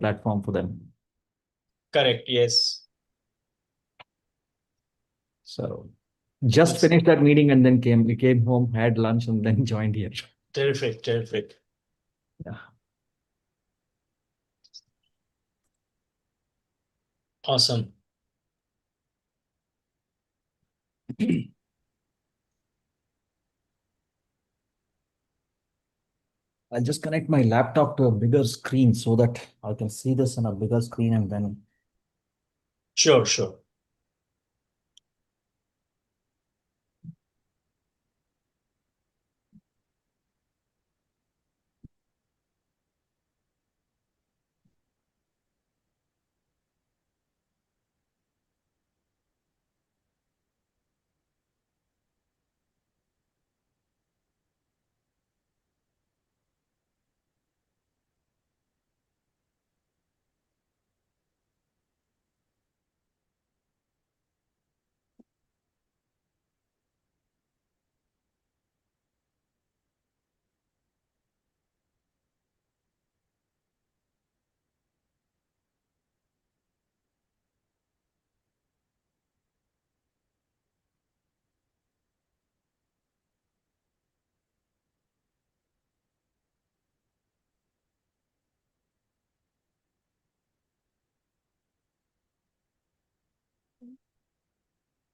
platform for them. Correct. Yes. So just finished that meeting and then we came home, had lunch, and then joined here. Terrific. Terrific. Yeah. Awesome. I'll just connect my laptop to a bigger screen so that I can see this on a bigger screen and then. Sure. Sure.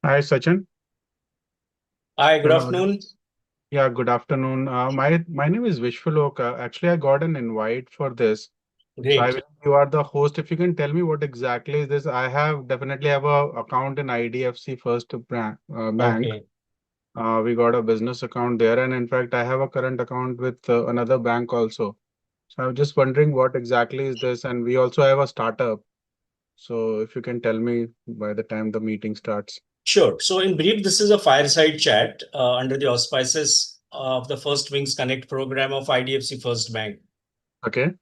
Hi, Sachin. Hi. Good Am I audible? afternoon. Yeah, good afternoon. My name is Vishwalok. Actually, I got an invite for this. So I Great. believe you are the host. If you can tell me what exactly is this, I have definitely have a account in IDFC First Bank. Okay. We got a business account there, and in fact, I have a current account with another bank also. So I'm just wondering what exactly is this, and we also have a startup. So if you can tell me by the time the meeting starts. Sure. So, in brief, this is a fireside chat under the auspices of the First Wings Connect program of IDFC First Bank. Okay.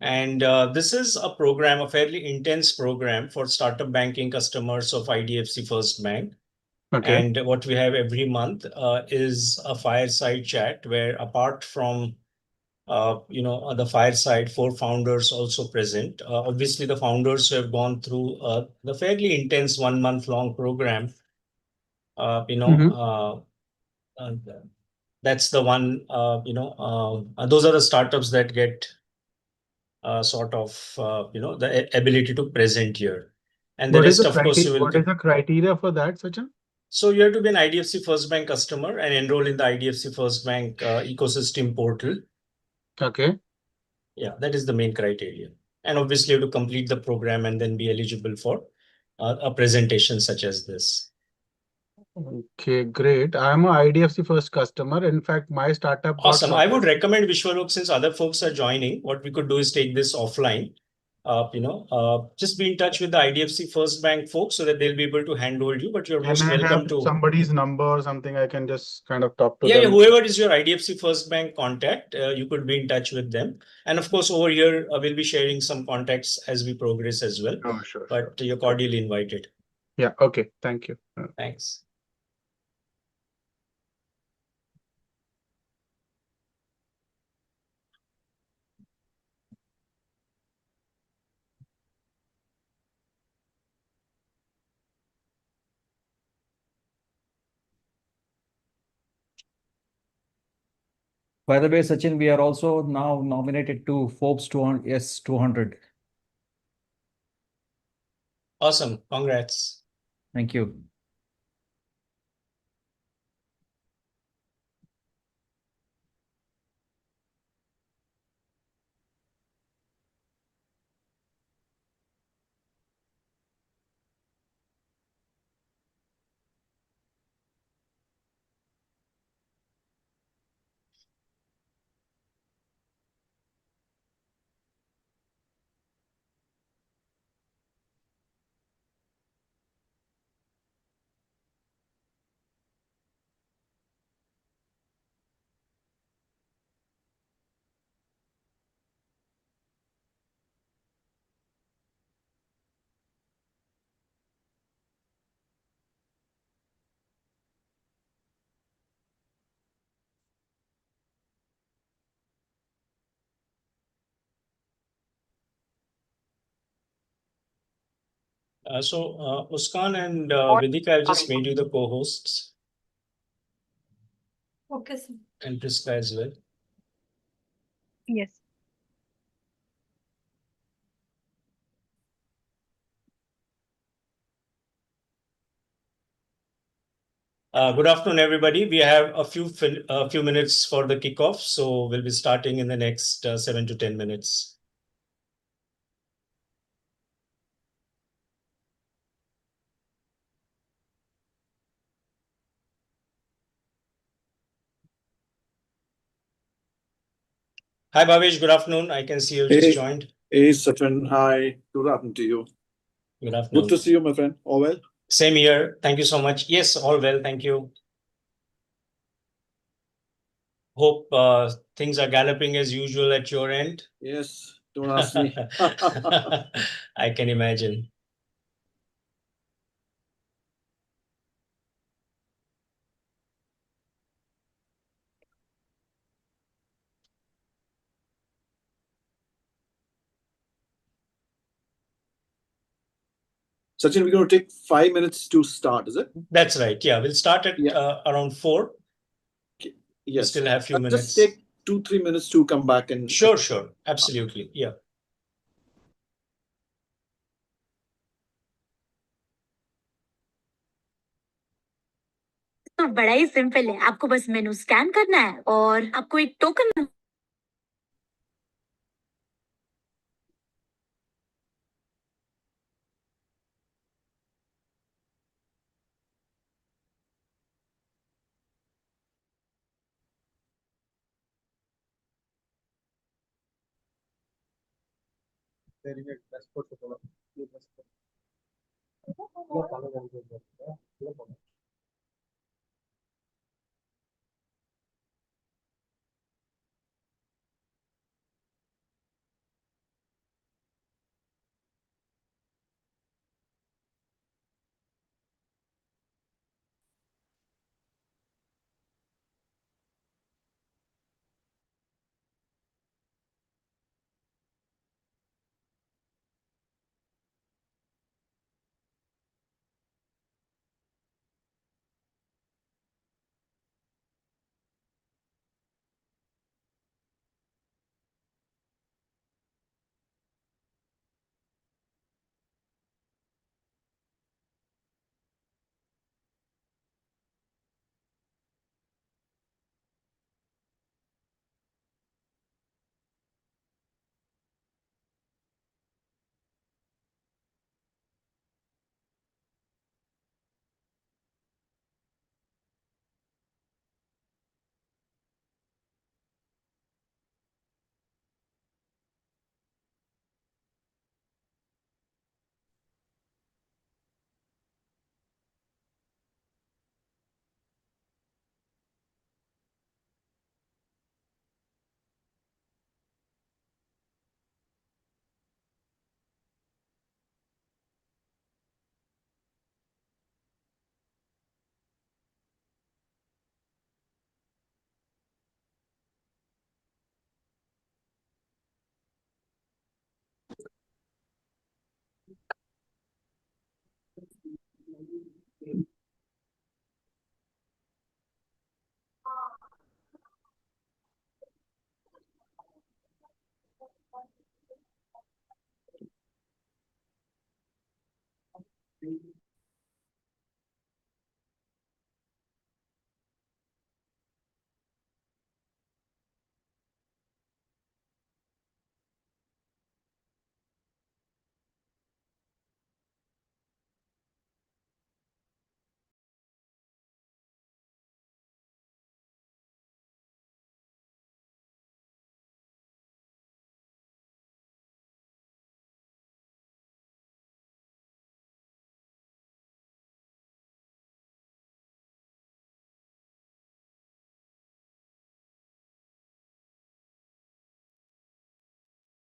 And this is a program, a fairly intense program for startup banking customers of IDFC First Bank. Okay. And what we have every month is a fireside chat where, apart from the fireside, four founders also present. Obviously, the founders who have gone through the fairly intense 1 month long program. Uh, you know, Mm-hmm. uh, uh, that's the one. Those are the startups that get the ability to present here, and the What is rest, the of course, criteria? you will What is get. the criteria for that, Sachin? So you have to be an IDFC First Bank customer and enroll in the IDFC First Bank ecosystem portal. Okay. Yeah, that is the main criteria. And obviously, you have to complete the program and then be eligible for a presentation such as this. Okay, great. I'm a IDFC first customer. In fact, my startup got Awesome. I would shortlisted. recommend Vishwalok, since other folks are joining, what we could do is take this offline. Just be in touch with the IDFC First Bank folks so that they'll be able to handhold you. But you're Can most I welcome have to. somebody's number or something? I can just kind of talk to Yeah, them. whoever is your IDFC First Bank contact, you could be in touch with them. And of course, over here, we'll be sharing some contacts as we progress as well. Oh, sure, sure. But you're Okay. cordially invited. Yeah, okay. Thank you. Thanks. By the way, Sachin, we are also now nominated to Forbes 200, yes, 200. Awesome. Congrats. Thank you. Muskan and Vidika, I've just made you the co-hosts. Okay, sir. And Priska as well. Yes. Good afternoon, everybody. We have a few minutes for the kickoff, so we'll be starting in the next 7 to 10 minutes. Hi, Bhavesh. Good afternoon. I can see you just joined. Hey, Sachin. Hi. Good afternoon to you. Good afternoon. Good to see you, my friend. All well? Same here. Thank you so much. Yes, all well. Thank you. Hope things are galloping as usual at your end. Yes. Don't ask me. I can imagine. Sachin, we're going to take 5 minutes to start, is it? That's right. Yeah, we'll start at around 4. Yes. We still have a few minutes. Just take 2-3 minutes to come back and. Sure. Absolutely. Yeah. तो बड़ा ही simple है, आपको बस मेनू scan करना है और आपको एक token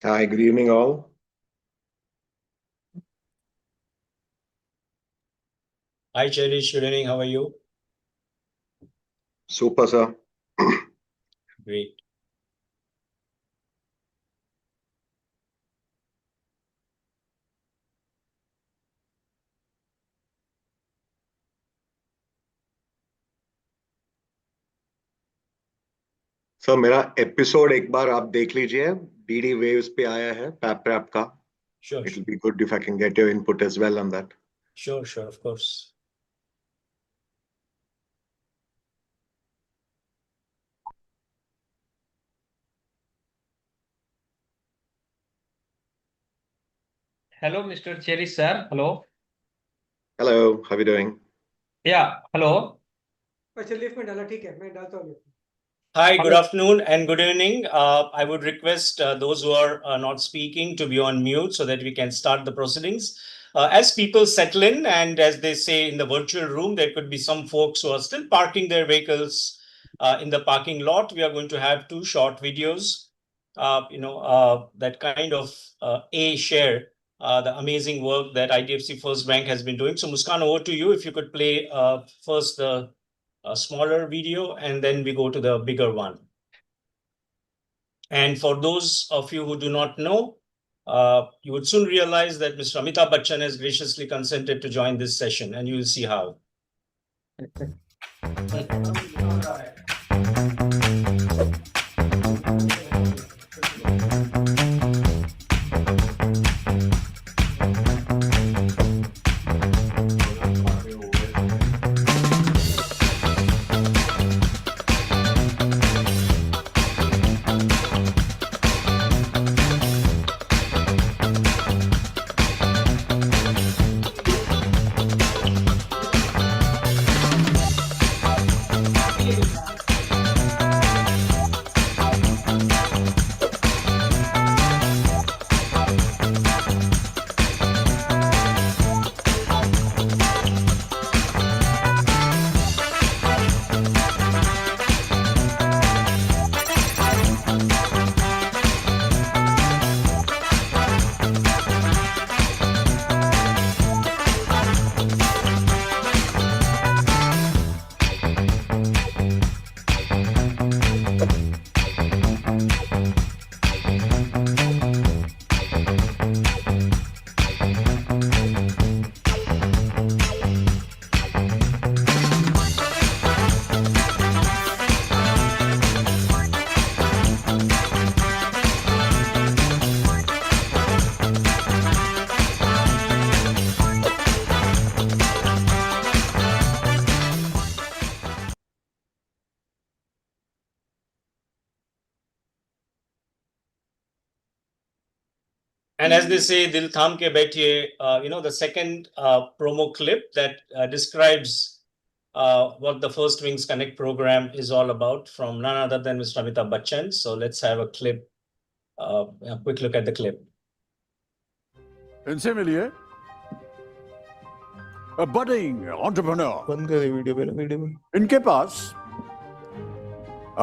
Hi, good evening, all. Hi, Cherish. Good evening. How are you? Super, sir. Great. Sir मेरा एपिसोड एक बार आप देख लीजिए, BD Waves पे आया है Paprap का. Sure, It will be good if I can get your input as well on that. sure, of course. Hello, Mr. Cherry, sir. Hello. Hello, how are you doing? Yeah, hello. अच्छा lift में डाला ठीक है मैं डालता हूँ lift में। Hi, good afternoon and good evening. I would request those who are not speaking to be on mute so that we can start the proceedings. As people settle in, and as they say in the virtual room, there could be some folks who are still parking their vehicles in the parking lot. We are going to have 2 short videos, that kind of share the amazing work that IDFC First Bank has been doing. So Muskan, over to you. If you could play first the a smaller video and then we go to the bigger one. And for those of you who do not know, you would soon realize that Mr. Amitabh Bachchan has graciously consented to join this session, and you will see how. And as they say, Dil Tham Ke Baithiye, the second promo clip that describes what the First Wings Connect program is all about from none other than Mr. Amitabh Bachchan. So let's have a clip, a quick look at the clip. इनसे मिलिए a budding entrepreneur. बंद कर दे video पे ना video में इनके पास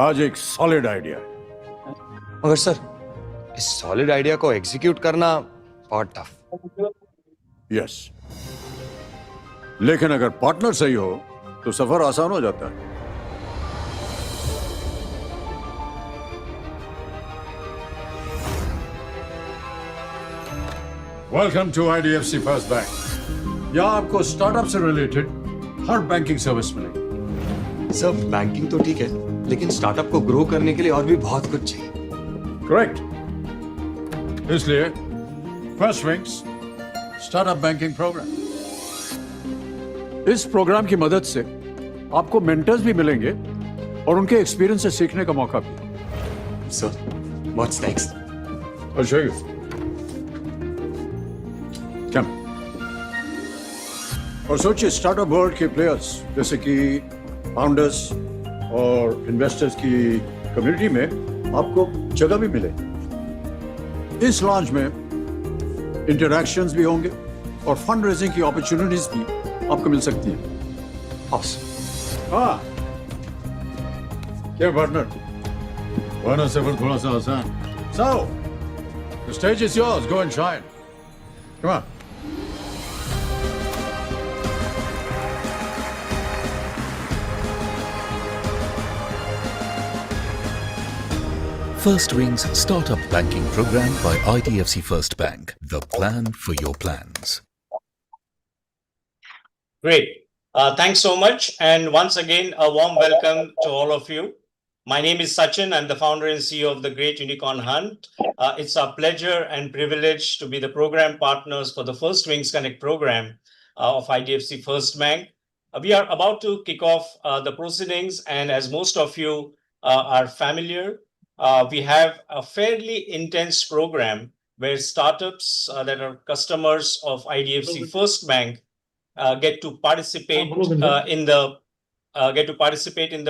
आज एक सॉलिड आइडिया है मगर सर इस सॉलिड आइडिया को एग्जीक्यूट करना बहुत टफ यस लेकिन अगर पार्टनर सही हो तो सफर आसान हो जाता है welcome to IDFC first bank यहाँ आपको स्टार्टअप से रिलेटेड हर बैंकिंग सर्विस मिलेगी सर बैंकिंग तो ठीक है लेकिन स्टार्टअप को ग्रो करने के लिए और भी बहुत कुछ चाहिए करेक्ट इसलिए first wings startup banking programme इस प्रोग्राम की मदद से आपको मेंटर्स भी मिलेंगे और उनके एक्सपीरियंस से सीखने का मौका भी sir what's next I'll show you. Come. और सोचिए स्टार्टअप वर्ल्ड के प्लेयर्स जैसे कि फाउंडर्स और इन्वेस्टर्स की कम्युनिटी में आपको जगह भी मिले इस लॉन्च में इंटरैक्शंस भी होंगे और फंड रेजिंग की अपॉर्चुनिटीज भी आपको मिल सकती है हाँ क्या पार्टनर वरना सफर थोड़ा सा आसान So, the stage is yours. Go and shine. Come on. First Wings Startup Banking Program by IDFC First Bank. The plan for your plans. Great. Thanks so much. And once again, a warm welcome to all of you. My name is Sachin. I'm the founder and CEO of the Great Unicorn Hunt. It's our pleasure and privilege to be the program partners for the First Wings Connect program of IDFC First Bank. We are about to kick off the proceedings, and as most of you are familiar, we have a fairly intense program where startups that are customers of IDFC First Bank get to participate in the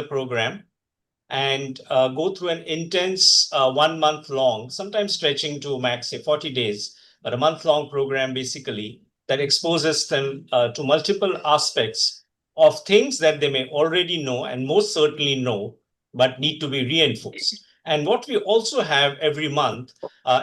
program and go through an intense 1 month long, sometimes stretching to max say 40 days, but a month long program basically that exposes them to multiple aspects of things that they may already know and most certainly know, but need to be reinforced. And what we also have every month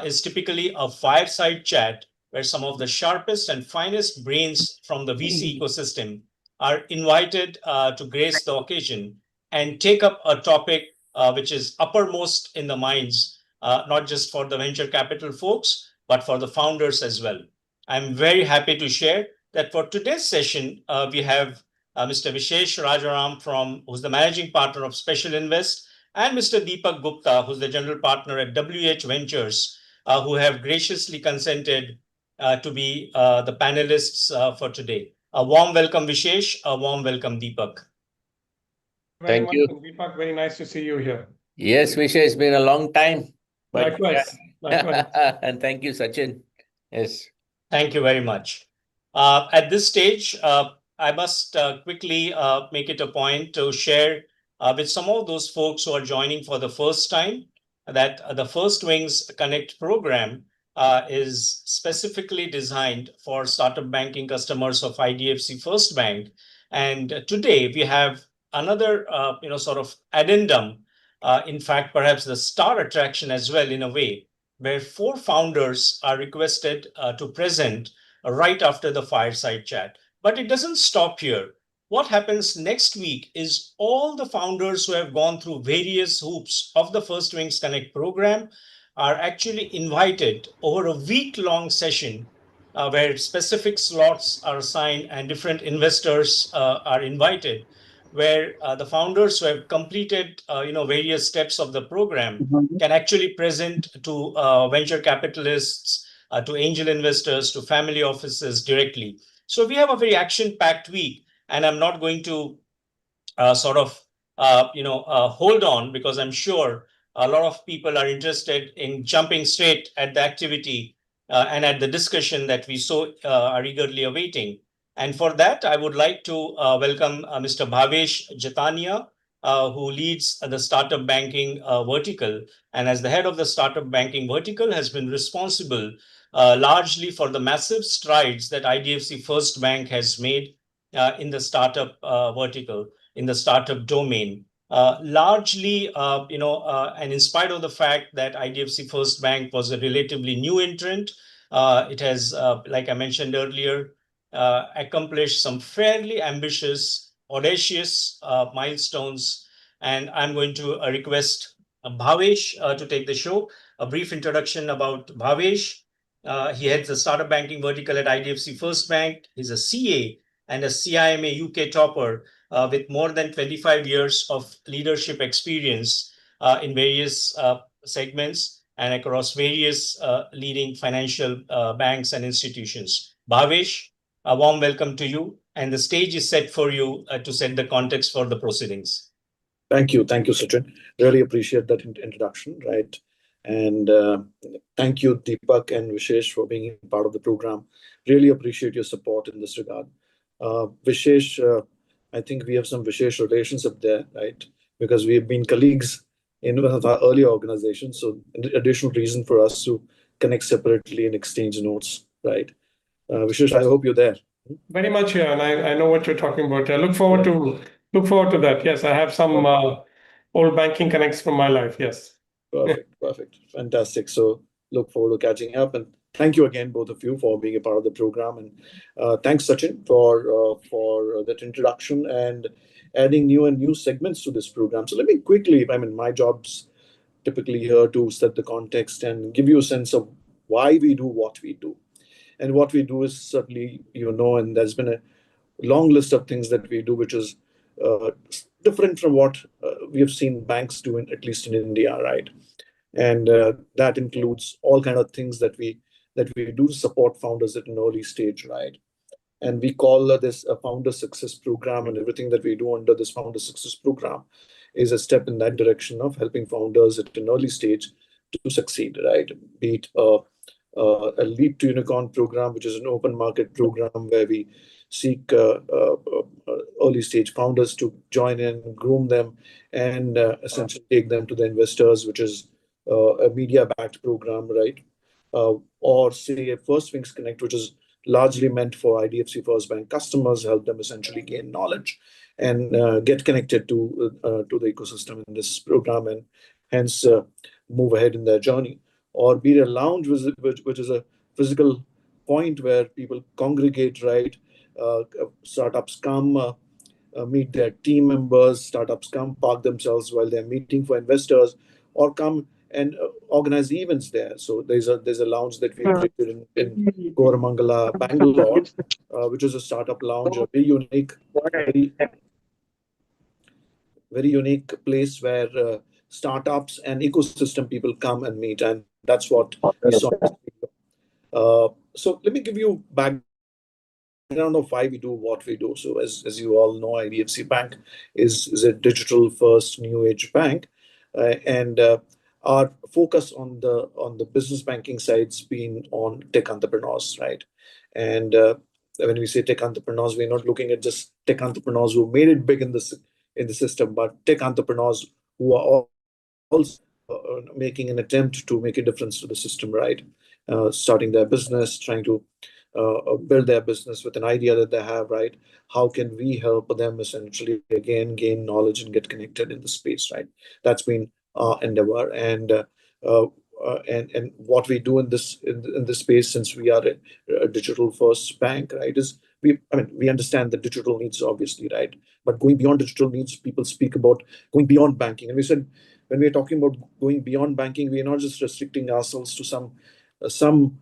is typically a fireside chat where some of the sharpest and finest brains from the VC ecosystem are invited to grace the occasion and take up a topic which is uppermost in the minds, not just for the venture capital folks, but for the founders as well. I'm very happy to share that for today's session, we have Mr. Vishesh Rajaram, who's the managing partner of Special Invest, and Mr. Deepak Gupta, who's the general partner at WH Ventures, who have graciously consented to be the panelists for today. A warm welcome, Vishesh. A warm welcome, Deepak. Thank you. Deepak, very nice to see you here. Yes, Vishay, it's been a long time. But Likewise. and thank you, Sachin. Yes. Thank you very much. At this stage, I must quickly make it a point to share with some of those folks who are joining for the first time that the First Wings Connect program is specifically designed for startup banking customers of IDFC First Bank. And today we have another sort of addendum, in fact, perhaps the star attraction as well in a way, where 4 founders are requested to present right after the fireside chat. But it doesn't stop here. What happens next week is all the founders who have gone through various hoops of the First Wings Connect program are actually invited over a week-long session where specific slots are assigned and different investors are invited, where the founders who have completed various steps of the program can actually present to venture capitalists, to angel investors, to family offices directly. So we have a very action-packed week, and I'm not going to hold on, because I'm sure a lot of people are interested in jumping straight at the activity and at the discussion that we so are eagerly awaiting. And for that, I would like to welcome Mr. Bhavesh Jatania, who leads the startup banking vertical, and as the head of the startup banking vertical has been responsible largely for the massive strides that IDFC First Bank has made in the startup vertical, in the startup domain. Largely, and in spite of the fact that IDFC First Bank was a relatively new entrant, it has, like I mentioned earlier, accomplished some fairly ambitious, audacious milestones. And I'm going to request Bhavesh to take the show. A brief introduction about Bhavesh. He heads the startup banking vertical at IDFC First Bank. He's a CA and a CIMA UK topper with more than 25 years of leadership experience in various segments and across various leading financial banks and institutions. Bhavesh, a warm welcome to you, and the stage is set for you to set the context for the proceedings. Thank you, Sachin. Really appreciate that introduction, right? And thank you, Deepak and Vishesh, for being part of the program. Really appreciate your support in this regard. Vishesh, I think we have some Vishesh relations up there, right? Because we have been colleagues in one of our earlier organizations. So additional reason for us to connect separately and exchange notes, right? Vishesh, I hope you're there. Very much here, and I know what you're talking about. I look forward to that. Yes, I have some old banking connects from my life. Yes. Perfect. Fantastic. So look forward to catching up, and thank you again, both of you, for being a part of the program. And thanks, Sachin, for that introduction and adding new segments to this program. So let me quickly, my job's typically here to set the context and give you a sense of why we do what we do. And what we do is certainly, and there's been a long list of things that we do, which is different from what we have seen banks do, at least in India, right? And that includes all kind of things that we do to support founders at an early stage, right? And we call this a founder success program, and everything that we do under this founder success program is a step in that direction of helping founders at an early stage to succeed, right? Be it a Leap to Unicorn program, which is an open market program where we seek early stage founders to join in, groom them, and essentially take them to the investors, which is a media backed program, right? Or say a First Wings Connect, which is largely meant for IDFC First Bank customers, help them essentially gain knowledge and get connected to the ecosystem in this program, and hence move ahead in their journey. Or be it a lounge, which is a physical point where people congregate, right? Startups come, meet their team members, startups come, park themselves while they're meeting for investors, or come and organize events there. So there's a lounge that we created in Koramangala, Bangalore, which is a startup lounge, a very unique, very unique place where startups and ecosystem people come and meet, and that's what we saw. So let me give you background of why we do what we do. So as you all know, IDFC Bank is a digital first new age bank, and our focus on the business banking side's been on tech entrepreneurs, right? And when we say tech entrepreneurs, we're not looking at just tech entrepreneurs who made it big in the system, but tech entrepreneurs who are also making an attempt to make a difference to the system, right? Starting their business, trying to build their business with an idea that they have, right? How can we help them essentially again gain knowledge and get connected in the space, right? That's been our endeavor, and what we do in this space, since we are a digital first bank, right, is we understand the digital needs, obviously, right? But going beyond digital needs, people speak about going beyond banking, and we said when we're talking about going beyond banking, we're not just restricting ourselves to some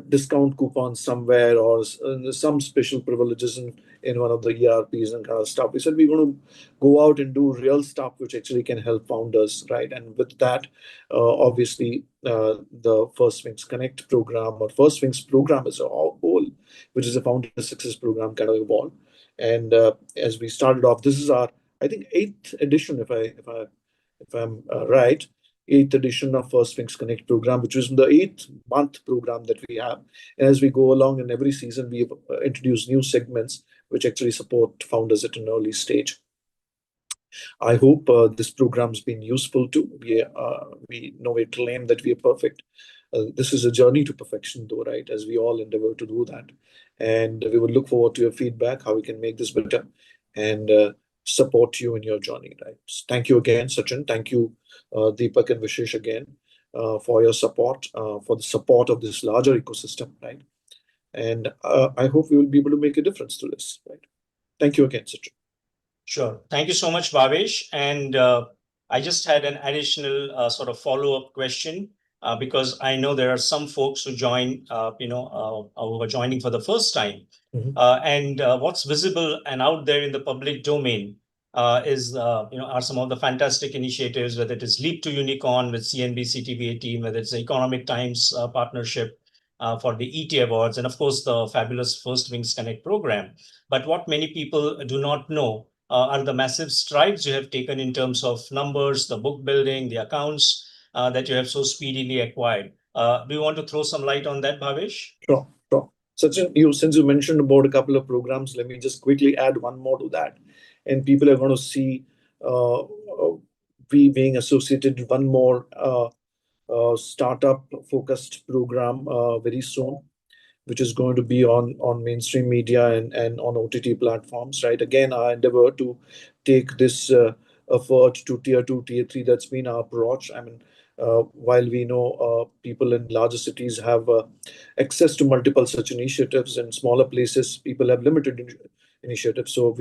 discount coupon somewhere or some special privileges in one of the ERPs and kind of stuff. We said we want to go out and do real stuff which actually can help founders, right? And with that, obviously, the First Wings Connect program or First Wings program as a whole, which is a founder success program, kind of evolved. And as we started off, this is our, I think, 8th edition, if I'm right, 8th edition of First Wings Connect program, which is the 8th month program that we have. And as we go along in every season, we have introduced new segments which actually support founders at an early stage. I hope this program's been useful too. We know we claim that we are perfect. This is a journey to perfection though, right? As we all endeavor to do that. And we would look forward to your feedback, how we can make this better and support you in your journey, right? Thank you again, Sachin. Thank you, Deepak and Vishesh again, for your support, for the support of this larger ecosystem, right? And I hope we will be able to make a difference to this, right? Thank you again, Sachin. Sure. Thank you so much, Bhavesh. And I just had an additional sort of follow-up question because I know there are some folks who join, who are joining for the first time. And what's visible and out there in the public domain are some of the fantastic initiatives, whether it is Leap to Unicorn with CNBC TVA team, whether it's the Economic Times partnership for the ET Awards, and of course the fabulous First Wings Connect program. But what many people do not know are the massive strides you have taken in terms of numbers, the book building, the accounts that you have so speedily acquired. Do you want to throw some light on that, Bhavesh? Sure. Sachin, since you mentioned about a couple of programs, let me just quickly add one more to that. And people are going to see we being associated with one more startup-focused program very soon, which is going to be on mainstream media and on OTT platforms, right? Again, our endeavor to take this effort to tier 2, tier 3, that's been our approach. While we know people in larger cities have access to multiple such initiatives, in smaller places, people have limited initiatives. So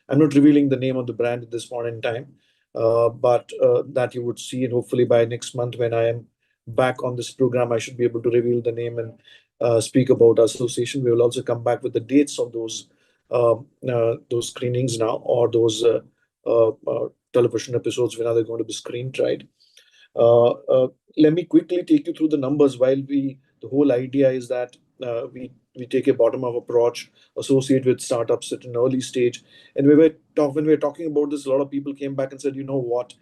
I'm not revealing the name of the brand at this point in time, but that you would see, and hopefully by next month when I am back on this program, I should be able to reveal the name and speak about our association. We will also come back with the dates of those screenings now, or those television episodes when are they going to be screened, right? Let me quickly take you through the numbers. The whole idea is that we take a bottom-up approach, associate with startups at an early stage. And when we were talking about this, a lot of people came back and said, you know what,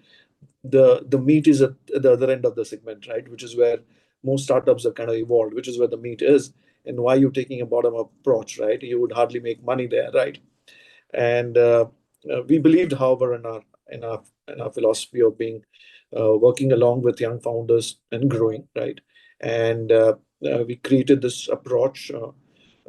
the meat is at the other end of the segment, right? Which is where most startups have kind of evolved, which is where the meat is. And why you're taking a bottom-up approach, right? You would hardly make money there, right? And we believed, however, in our philosophy of being working along with young founders and growing, right? And we created this approach.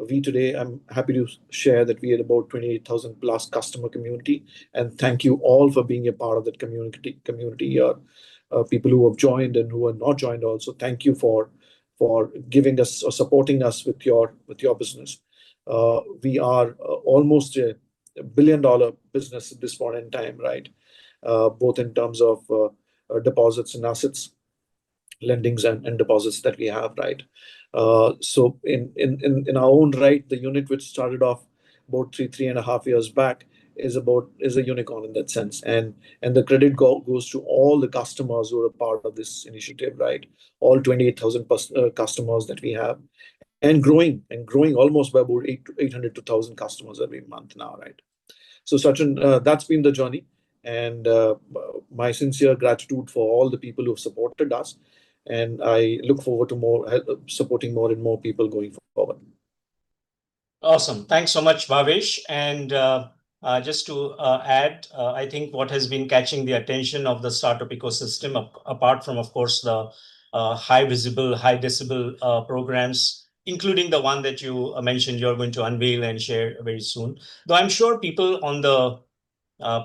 Today, I'm happy to share that we had about 28,000 plus customer community, and thank you all for being a part of that community. People who have joined and who are not joined also, thank you for giving us or supporting us with your business. We are almost a $1 billion business at this point in time, right? Both in terms of deposits and assets, lendings and deposits that we have, right? So in our own right, the unit which started off about 3.5 years back is a unicorn in that sense, and the credit goes to all the customers who are a part of this initiative, right? All 28,000 customers that we have, and growing almost by about 800 to 1,000 customers every month now, right? So Sachin, that's been the journey, and my sincere gratitude for all the people who have supported us, and I look forward to supporting more and more people going forward. Awesome. Thanks so much, Bhavesh. And just to add, I think what has been catching the attention of the startup ecosystem, apart from, of course, the high visible, high decibel programs, including the one that you mentioned you're going to unveil and share very soon. Though I'm sure people on the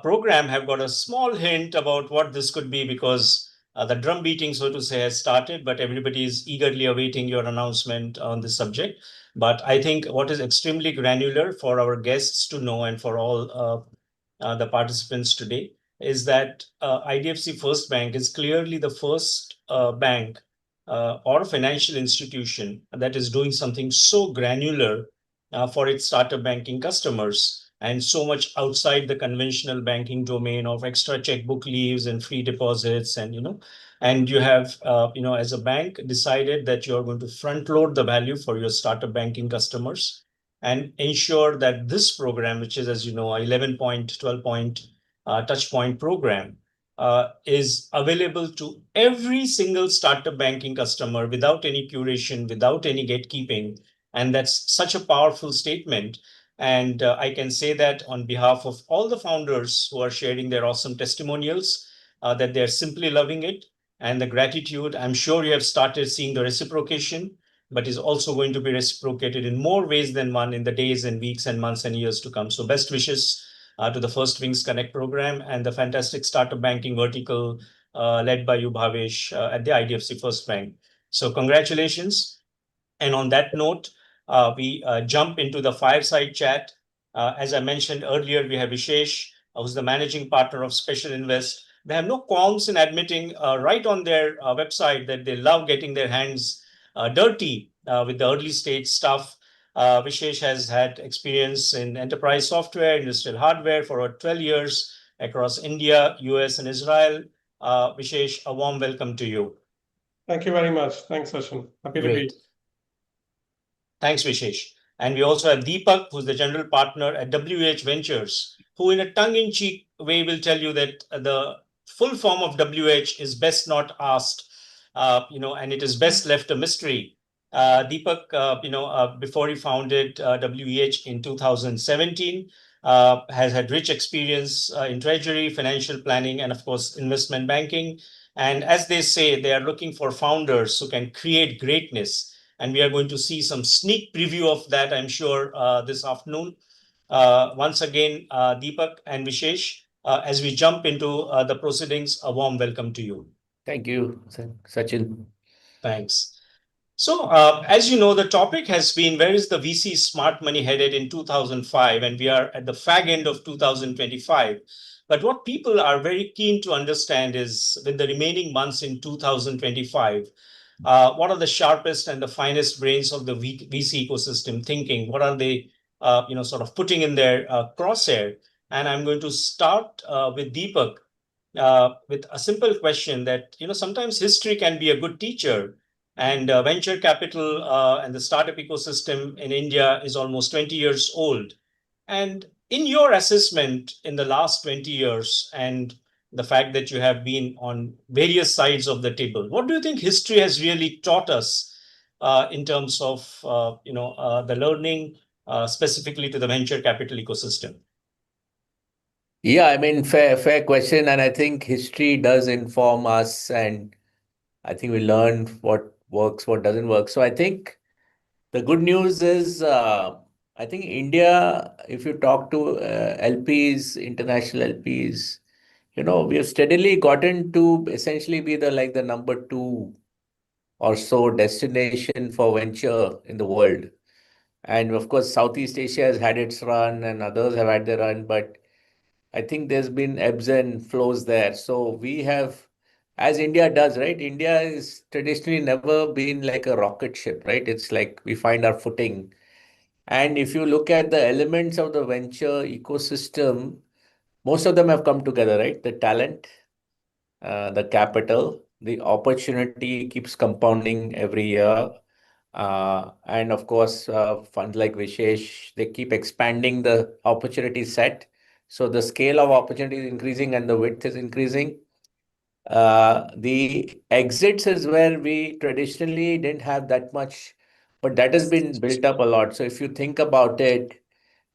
program have got a small hint about what this could be, because the drum beating, so to say, has started, but everybody is eagerly awaiting your announcement on this subject. But I think what is extremely granular for our guests to know, and for all the participants today, is that IDFC First Bank is clearly the first bank or financial institution that is doing something so granular for its startup banking customers, and so much outside the conventional banking domain of extra checkbook leaves and free deposits. And you have as a bank decided that you're going to front load the value for your startup banking customers and ensure that this program, which is, as you know, a 11-point, 12-point touch point program, is available to every single startup banking customer without any curation, without any gatekeeping. And that's such a powerful statement. And I can say that on behalf of all the founders who are sharing their awesome testimonials, that they're simply loving it. And the gratitude, I'm sure you have started seeing the reciprocation, but is also going to be reciprocated in more ways than one in the days and weeks and months and years to come. So best wishes to the First Wings Connect program and the fantastic startup banking vertical led by you, Bhavesh, at the IDFC First Bank. So congratulations. And on that note, we jump into the fireside chat. As I mentioned earlier, we have Vishesh, who's the managing partner of Special Invest. They have no qualms in admitting right on their website that they love getting their hands dirty with the early stage stuff. Vishesh has had experience in enterprise software, industrial hardware for over 12 years across India, US, and Israel. Vishesh, a warm welcome to you. Thank you very much. Thanks, Sachin. Happy to be here. Thanks, Vishesh. And we also have Deepak, who's the general partner at WH Ventures, who in a tongue-in-cheek way will tell you that the full form of WH is best not asked, and it is best left a mystery. Deepak, before he founded WH in 2017, has had rich experience in treasury, financial planning, and of course, investment banking. And as they say, they are looking for founders who can create greatness. And we are going to see some sneak preview of that, I'm sure, this afternoon. Once again, Deepak and Vishesh, as we jump into the proceedings, a warm welcome to you. Thank you, Sachin. Thanks. So, as you know, the topic has been, where is the VC smart money headed in 2005? And we are at the fag end of 2025. But what people are very keen to understand is, with the remaining months in 2025, what are the sharpest and the finest brains of the VC ecosystem thinking? What are they, sort of putting in their crosshair? And I'm going to start with Deepak with a simple question that, sometimes history can be a good teacher. And venture capital and the startup ecosystem in India is almost 20 years old. And in your assessment in the last 20 years and the fact that you have been on various sides of the table, what do you think history has really taught us in terms of the learning specifically to the venture capital ecosystem? Yeah, I mean, fair question. And I think history does inform us, and I think we learn what works, what doesn't work. So I think the good news is, I think India, if you talk to LPs, international LPs, we have steadily gotten to essentially be the number two or so destination for venture in the world. And of course, Southeast Asia has had its run and others have had their run, but I think there's been ebbs and flows there. So we have, as India does, right? India is traditionally never been like a rocket ship, right? It's like we find our footing. And if you look at the elements of the venture ecosystem, most of them have come together, right? The talent, the capital, the opportunity keeps compounding every year. And of course, funds like Vishesh, they keep expanding the opportunity set. So the scale of opportunity is increasing and the width is increasing. The exits is where we traditionally didn't have that much, but that has been built up a lot. So if you think about it,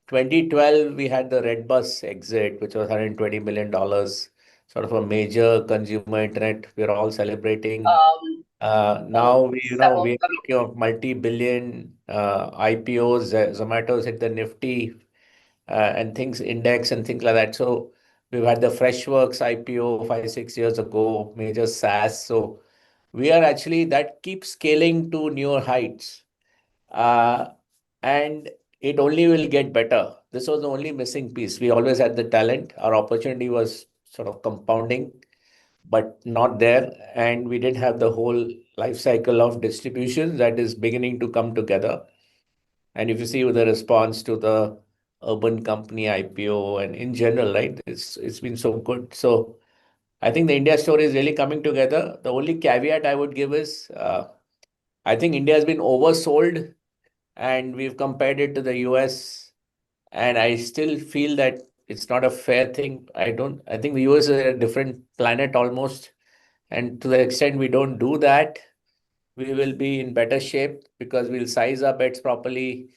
2012, we had the Red Bus exit, which was $120 million, sort of a major consumer internet. We're all celebrating. Now we're talking of multi-billion IPOs. Zomato's hit the Nifty and things index and things like that. So we've had the Freshworks IPO 5-6 years ago, major SaaS. So we are actually, that keeps scaling to newer heights. And it only will get better. This was the only missing piece. We always had the talent. Our opportunity was sort of compounding, but not there. And we didn't have the whole life cycle of distribution that is beginning to come together. And if you see with the response to the urban company IPO and in general, right, it's been so good. So I think the India story is really coming together. The only caveat I would give is I think India has been oversold and we've compared it to the US. And I still feel that it's not a fair thing. I think the US is a different planet almost. And to the extent we don't do that, we will be in better shape because we'll size our bets properly.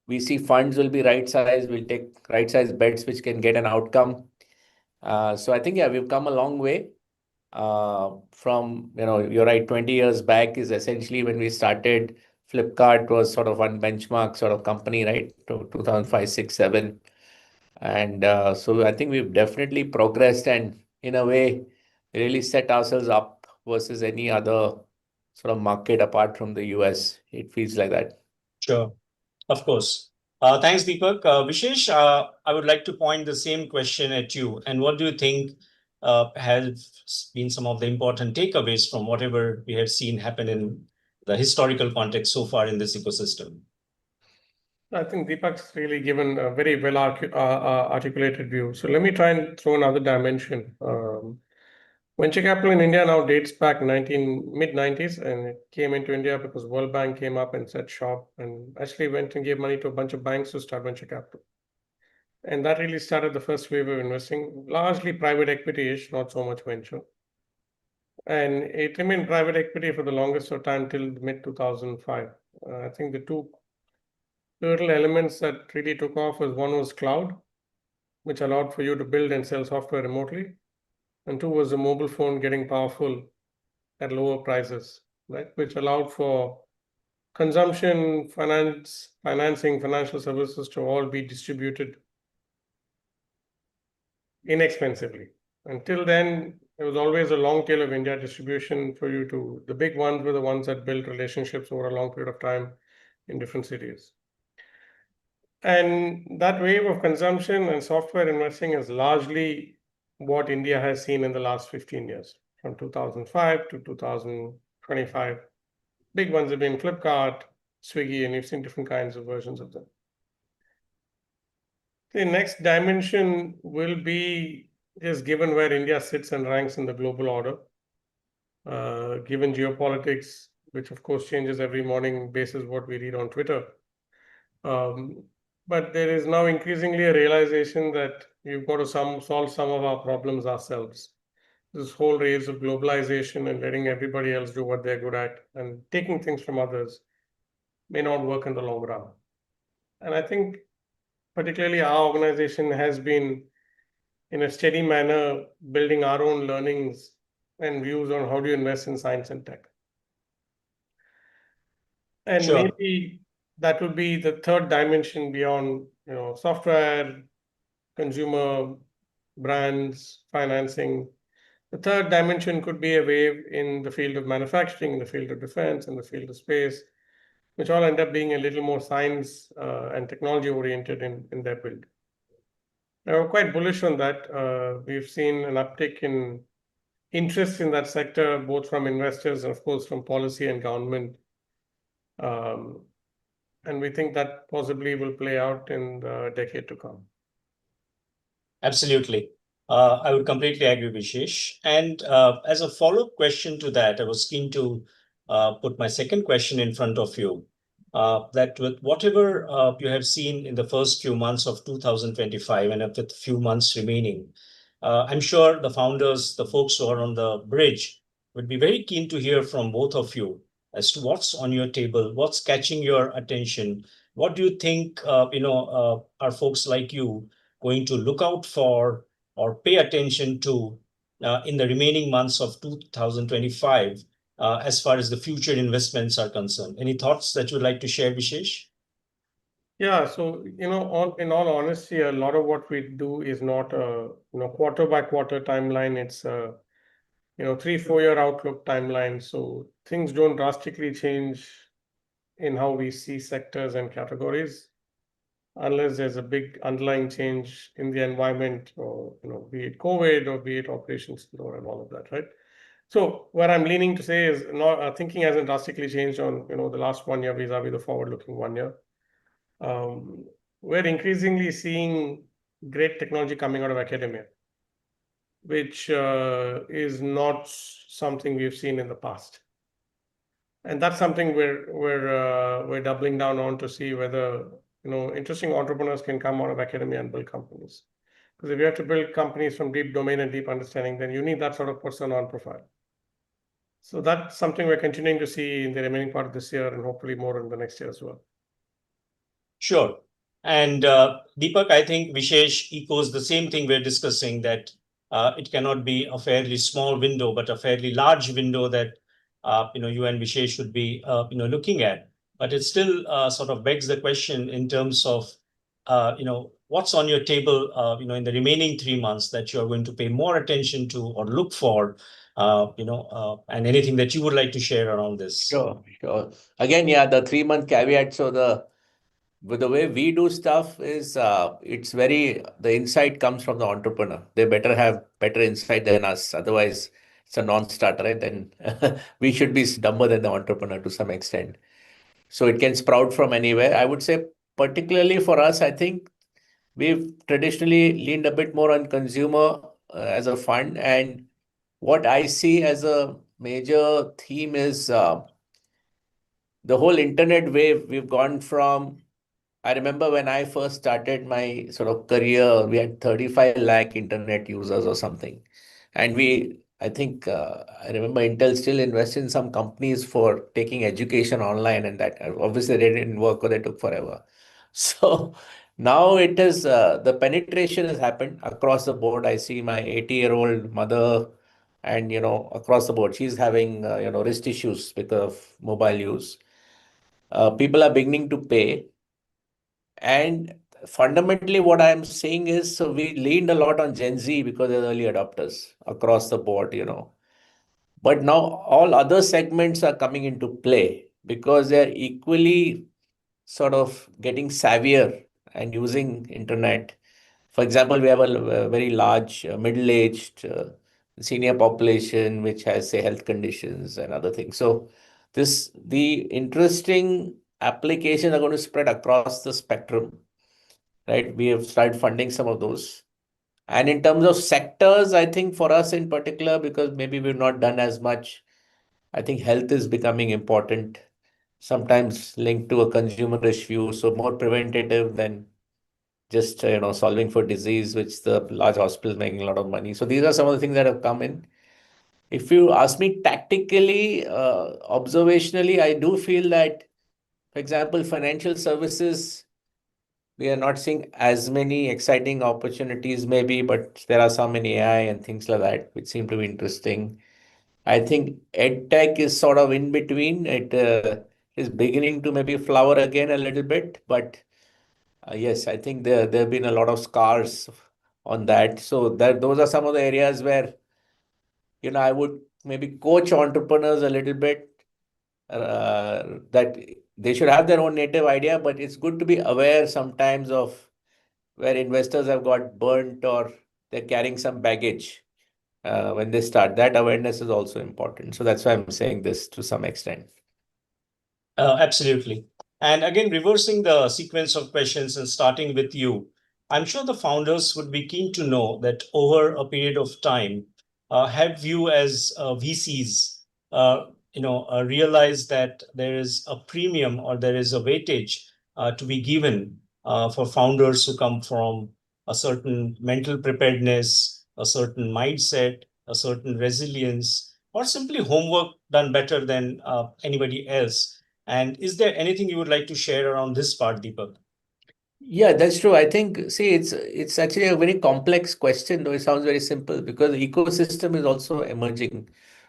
We see funds will be right size. We'll take right size bets which can get an outcome. So I think, yeah, we've come a long way from, you're right, 20 years back is essentially when we started. Flipkart was sort of one benchmark sort of company, right? To 2005, 6, 7. And so I think we've definitely progressed and in a way really set ourselves up versus any other sort of market apart from the US. It feels like that. Sure, of course. Thanks, Deepak. Vishesh, I would like to point the same question at you. And what do you think has been some of the important takeaways from whatever we have seen happen in the historical context so far in this ecosystem? I think Deepak's really given a very well articulated view. So let me try and throw another dimension. Venture capital in India now dates back mid-90s, and it came into India because World Bank came up and set shop and actually went and gave money to a bunch of banks to start venture capital. And that really started the first wave of investing, largely private equity-ish, not so much venture. And it remained private equity for the longest of time till mid-2005. I think the two pivotal elements that really took off was one was cloud, which allowed for you to build and sell software remotely. And two was the mobile phone getting powerful at lower prices, right? Which allowed for consumption, financing, financial services to all be distributed inexpensively. Until then, there was always a long tail of India distribution for you to, the big ones were the ones that built relationships over a long period of time in different cities. And that wave of consumption and software investing is largely what India has seen in the last 15 years, from 2005 to 2025. Big ones have been Flipkart, Swiggy, and you've seen different kinds of versions of them. The next dimension will be just given where India sits and ranks in the global order, given geopolitics, which of course changes every morning basis what we read on Twitter. But there is now increasingly a realization that we've got to solve some of our problems ourselves. This whole race of globalization and letting everybody else do what they're good at and taking things from others may not work in the long run. And I think particularly our organization has been in a steady manner building our own learnings and views on how to invest in science and tech. And Sure. maybe that will be the third dimension beyond, software, consumer, brands, financing. The third dimension could be a wave in the field of manufacturing, in the field of defense, in the field of space, which all end up being a little more science and technology oriented in their build. We're quite bullish on that. We've seen an uptick in interest in that sector, both from investors and of course from policy and government. And we think that possibly will play out in the decade to come. Absolutely. I would completely agree, Vishesh. And as a follow-up question to that, I was keen to put my second question in front of you. That with whatever you have seen in the first few months of 2025 and with few months remaining, I'm sure the founders, the folks who are on the bridge, would be very keen to hear from both of you as to what's on your table, what's catching your attention. What do you think, are folks like you going to look out for or pay attention to in the remaining months of 2025 as far as the future investments are concerned? Any thoughts that you'd like to share, Vishesh? Yeah, so in all honesty, a lot of what we do is not a quarter by quarter timeline. It's a 3-4 year outlook timeline. So things don't drastically change in how we see sectors and categories, unless there's a big underlying change in the environment, or be it COVID or be it operations and all of that, right? So what I'm leaning to say is not thinking hasn't drastically changed on the last 1 year vis-a-vis the forward-looking 1 year. We're increasingly seeing great technology coming out of academia, which is not something we've seen in the past. And that's something we're doubling down on to see whether interesting entrepreneurs can come out of academia and build companies. Because if you have to build companies from deep domain and deep understanding, then you need that sort of person on profile. So that's something we're continuing to see in the remaining part of this year and hopefully more in the next year as well. Sure. And Deepak, I think Vishesh echoes the same thing we're discussing, that it cannot be a fairly small window, but a fairly large window that you and Vishesh should be looking at. But it still sort of begs the question in terms of what's on your table in the remaining 3 months that you're going to pay more attention to or look for, and anything that you would like to share around this. Sure. Again, yeah, the 3-month caveat. So with the way we do stuff is the insight comes from the entrepreneur. They better have better insight than us. Otherwise, it's a non-starter, right? Then we should be dumber than the entrepreneur to some extent. So it can sprout from anywhere. I would say, particularly for us, I think we've traditionally leaned a bit more on consumer as a fund. And what I see as a major theme is the whole internet wave. We've gone from, I remember when I first started my sort of career, we had 35 lakh internet users or something. And I remember Intel still invested in some companies for taking education online, and that obviously they didn't work or they took forever. So now it is, the penetration has happened across the board. I see my 80-year-old mother and, across the board, she's having, wrist issues because of mobile use. People are beginning to pay. And fundamentally, what I'm saying is, so we leaned a lot on Gen Z because they're early adopters across the board, But now all other segments are coming into play because they're equally sort of getting savvier and using internet. For example, we have a very large middle-aged senior population which has, say, health conditions and other things. So the interesting applications are going to spread across the spectrum. right? We have started funding some of those. And in terms of sectors, I think for us in particular, because maybe we've not done as much, I think health is becoming important, sometimes linked to a consumerish view. So more preventative than just solving for disease, which the large hospitals making a lot of money. So these are some of the things that have come in. If you ask me tactically, observationally, I do feel that, for example, financial services, we are not seeing as many exciting opportunities, maybe, but there are some in AI and things like that, which seem to be interesting. I think EdTech is sort of in between. It is beginning to maybe flower again a little bit, but yes, I think there have been a lot of scars on that. So those are some of the areas where I would maybe coach entrepreneurs a little bit, that they should have their own native idea, but it's good to be aware sometimes of where investors have got burnt or they're carrying some baggage when they start. That awareness is also important. So that's why I'm saying this to some extent. Absolutely. And again, reversing the sequence of questions and starting with you, I'm sure the founders would be keen to know that over a period of time, have you as VCs, realized that there is a premium or there is a weightage to be given for founders who come from a certain mental preparedness, a certain mindset, a certain resilience, or simply homework done better than anybody else? And is there anything you would like to share around this part, Deepak? Yeah, that's true. I think, see, it's actually a very complex question, though it sounds very simple, because the ecosystem is also emerging.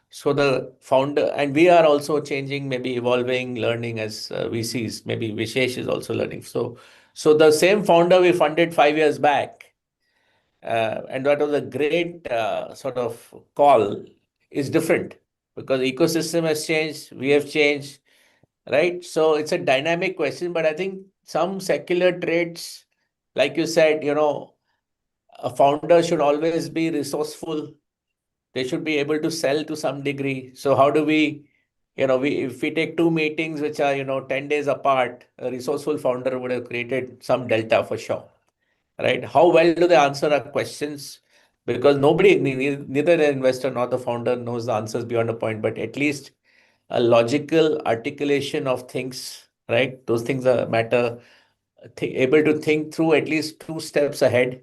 So the founder, and we are also changing, maybe evolving, learning as VCs. Maybe Vishesh is also learning. So the same founder we funded 5 years back, and that was a great sort of call, is different because ecosystem has changed, we have changed, right? So it's a dynamic question, but I think some secular traits, like you said, a founder should always be resourceful. They should be able to sell to some degree. So how do we, if we take two meetings which are, 10 days apart, a resourceful founder would have created some delta for sure, right? How well do they answer our questions? Because nobody, neither the investor nor the founder knows the answers beyond a point, but at least a logical articulation of things, right? Those things matter. Able to think through at least 2 steps ahead,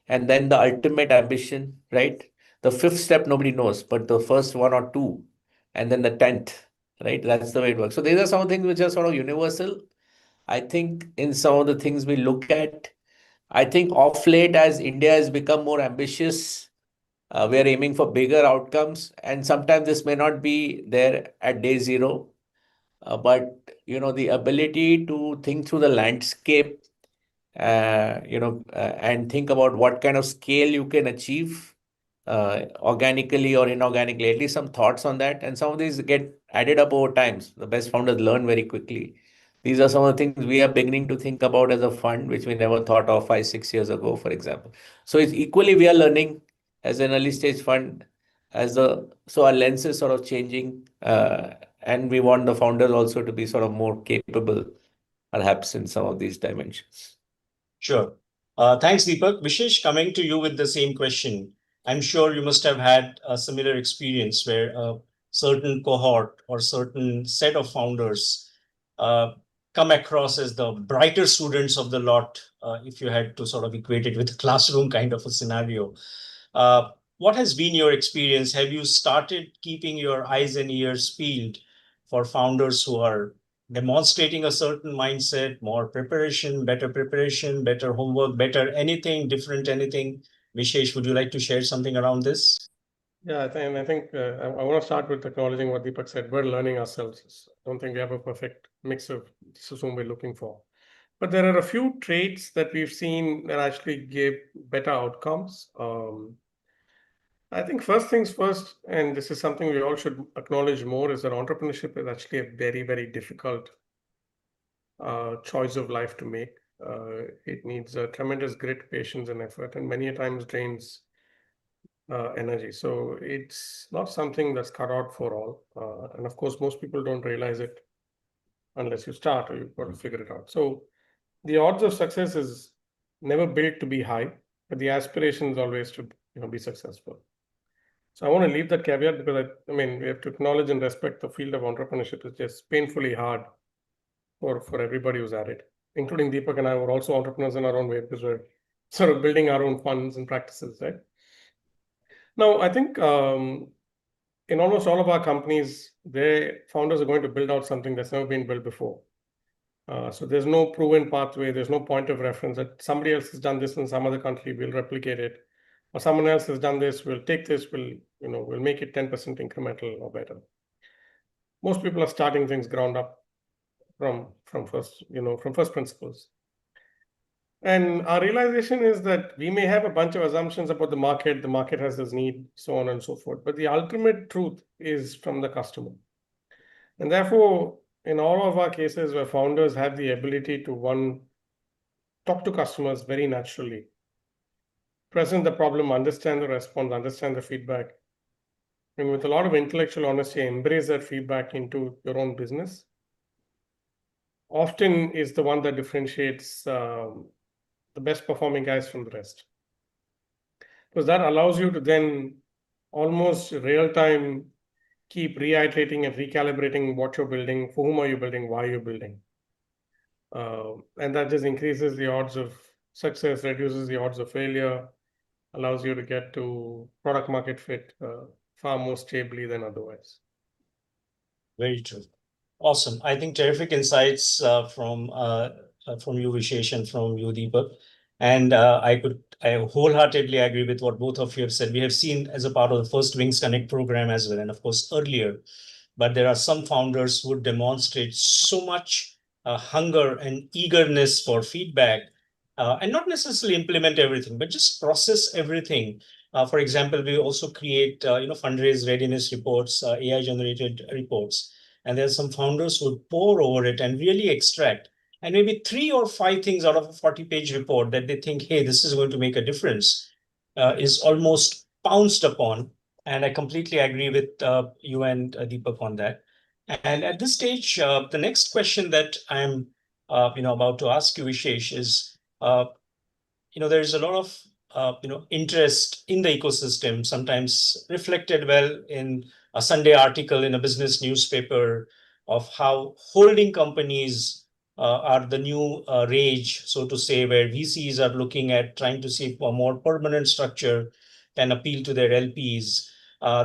and then the ultimate ambition, right? The fifth step nobody knows, but the first one or two, and then the 10th, right? That's the way it works. So these are some things which are sort of universal. I think in some of the things we look at, I think off late as India has become more ambitious, we are aiming for bigger outcomes, and sometimes this may not be there at day zero. But the ability to think through the landscape, and think about what kind of scale you can achieve, organically or inorganically. At least some thoughts on that, and some of these get added up over time. The best founders learn very quickly. These are some of the things we are beginning to think about as a fund, which we never thought of 5-6 years ago, for example. So it's equally we are learning as an early stage fund, so our lens is sort of changing, and we want the founders also to be sort of more capable, perhaps in some of these dimensions. Sure. Thanks, Deepak. Vishesh, coming to you with the same question. I'm sure you must have had a similar experience where a certain cohort or certain set of founders come across as the brighter students of the lot, if you had to sort of equate it with a classroom kind of a scenario. What has been your experience? Have you started keeping your eyes and ears peeled for founders who are demonstrating a certain mindset, more preparation, better homework, better anything, different anything? Vishesh, would you like to share something around this? Yeah, I think I want to start with acknowledging what Deepak said. We're learning ourselves. I don't think we have a perfect mix of this is whom we're looking for. But there are a few traits that we've seen that actually give better outcomes. I think first things first, and this is something we all should acknowledge more, is that entrepreneurship is actually a very, very difficult choice of life to make. It needs a tremendous grit, patience, and effort, and many a times drains energy. So it's not something that's cut out for all. And of course, most people don't realize it unless you start or you've got to figure it out. So the odds of success is never built to be high, but the aspiration is always to be successful. So I want to leave that caveat because I mean we have to acknowledge and respect the field of entrepreneurship is just painfully hard for everybody who's at it, including Deepak and I were also entrepreneurs in our own way because we're sort of building our own funds and practices, right? Now, I think in almost all of our companies, their founders are going to build out something that's never been built before. So there's no proven pathway. There's no point of reference that somebody else has done this in some other country, we'll replicate it, or someone else has done this, we'll take this, we'll make it 10% incremental or better. Most people are starting things ground up from first principles. And our realization is that we may have a bunch of assumptions about the market has this need, so on and so forth, but the ultimate truth is from the customer. And therefore, in all of our cases where founders have the ability to talk to customers very naturally, present the problem, understand the response, understand the feedback, and with a lot of intellectual honesty, embrace that feedback into your own business, often is the one that differentiates the best performing guys from the rest. Because that allows you to then almost real time keep reiterating and recalibrating what you're building, for whom are you building, why you're building. And that just increases the odds of success, reduces the odds of failure, allows you to get to product market fit far more stably than otherwise. Very true. Awesome. I think terrific insights from you, Vishesh, and from you, Deepak. And I wholeheartedly agree with what both of you have said. We have seen as a part of the first Wings Connect program as well, and of course earlier, but there are some founders who demonstrate so much hunger and eagerness for feedback and not necessarily implement everything, but just process everything. For example, we also create fundraise readiness reports, AI generated reports. And there are some founders who pore over it and really extract. And maybe 3 or 5 things out of a 40-page report that they think, hey, this is going to make a difference, is almost pounced upon. And I completely agree with you and Deepak on that. And at this stage, the next question that I'm about to ask you, Vishesh, is there's a lot of interest in the ecosystem, sometimes reflected well in a Sunday article in a business newspaper of how holding companies are the new rage, so to say, where VCs are looking at trying to see a more permanent structure can appeal to their LPs.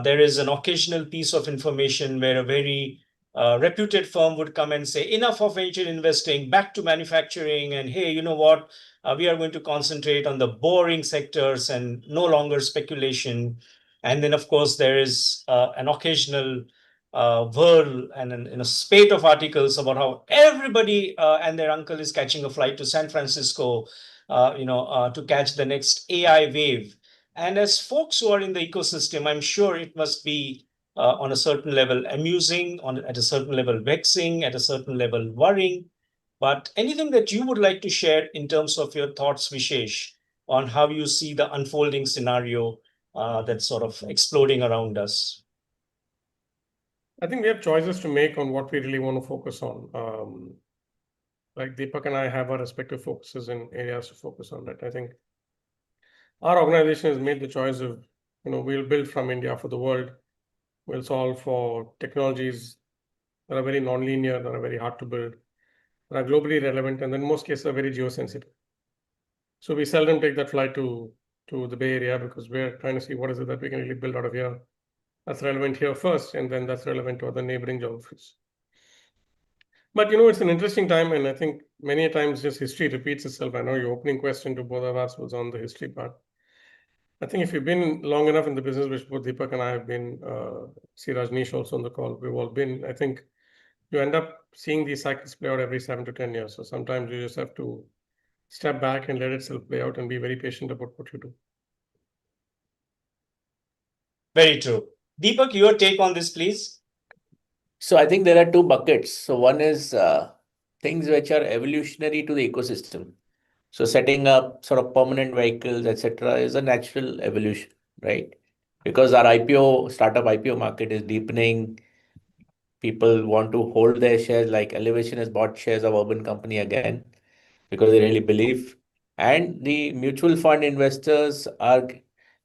There is an occasional piece of information where a very reputed firm would come and say, enough of venture investing, back to manufacturing, and hey, you know what? We are going to concentrate on the boring sectors and no longer speculation. And then, of course, there is an occasional whirl and a spate of articles about how everybody and their uncle is catching a flight to San Francisco, to catch the next AI wave. And as folks who are in the ecosystem, I'm sure it must be on a certain level amusing, at a certain level vexing, at a certain level worrying. But anything that you would like to share in terms of your thoughts, Vishesh, on how you see the unfolding scenario that's sort of exploding around us? I think we have choices to make on what we really want to focus on. Like Deepak and I have our respective focuses and areas to focus on that. I think our organization has made the choice of, we'll build from India for the world. We'll solve for technologies that are very non-linear, that are very hard to build, that are globally relevant, and in most cases are very geosensitive. So we seldom take that flight to the Bay Area because we're trying to see what is it that we can really build out of here that's relevant here first, and then that's relevant to other neighboring geographies. But it's an interesting time, and I think many times just history repeats itself. I know your opening question to both of us was on the history part. I think if you've been long enough in the business, which both Deepak and I have been, see Rajneesh also on the call, we've all been, I think you end up seeing these cycles play out every 7 to 10 years. So sometimes you just have to step back and let itself play out and be very patient about what you do. Very true. Deepak, your take on this, please. So I think there are 2 buckets. So one is things which are evolutionary to the ecosystem. So setting up sort of permanent vehicles, etc., is a natural evolution, right? Because our startup IPO market is deepening. People want to hold their shares, like Elevation has bought shares of Urban Company again, because they really believe. And the mutual fund investors are,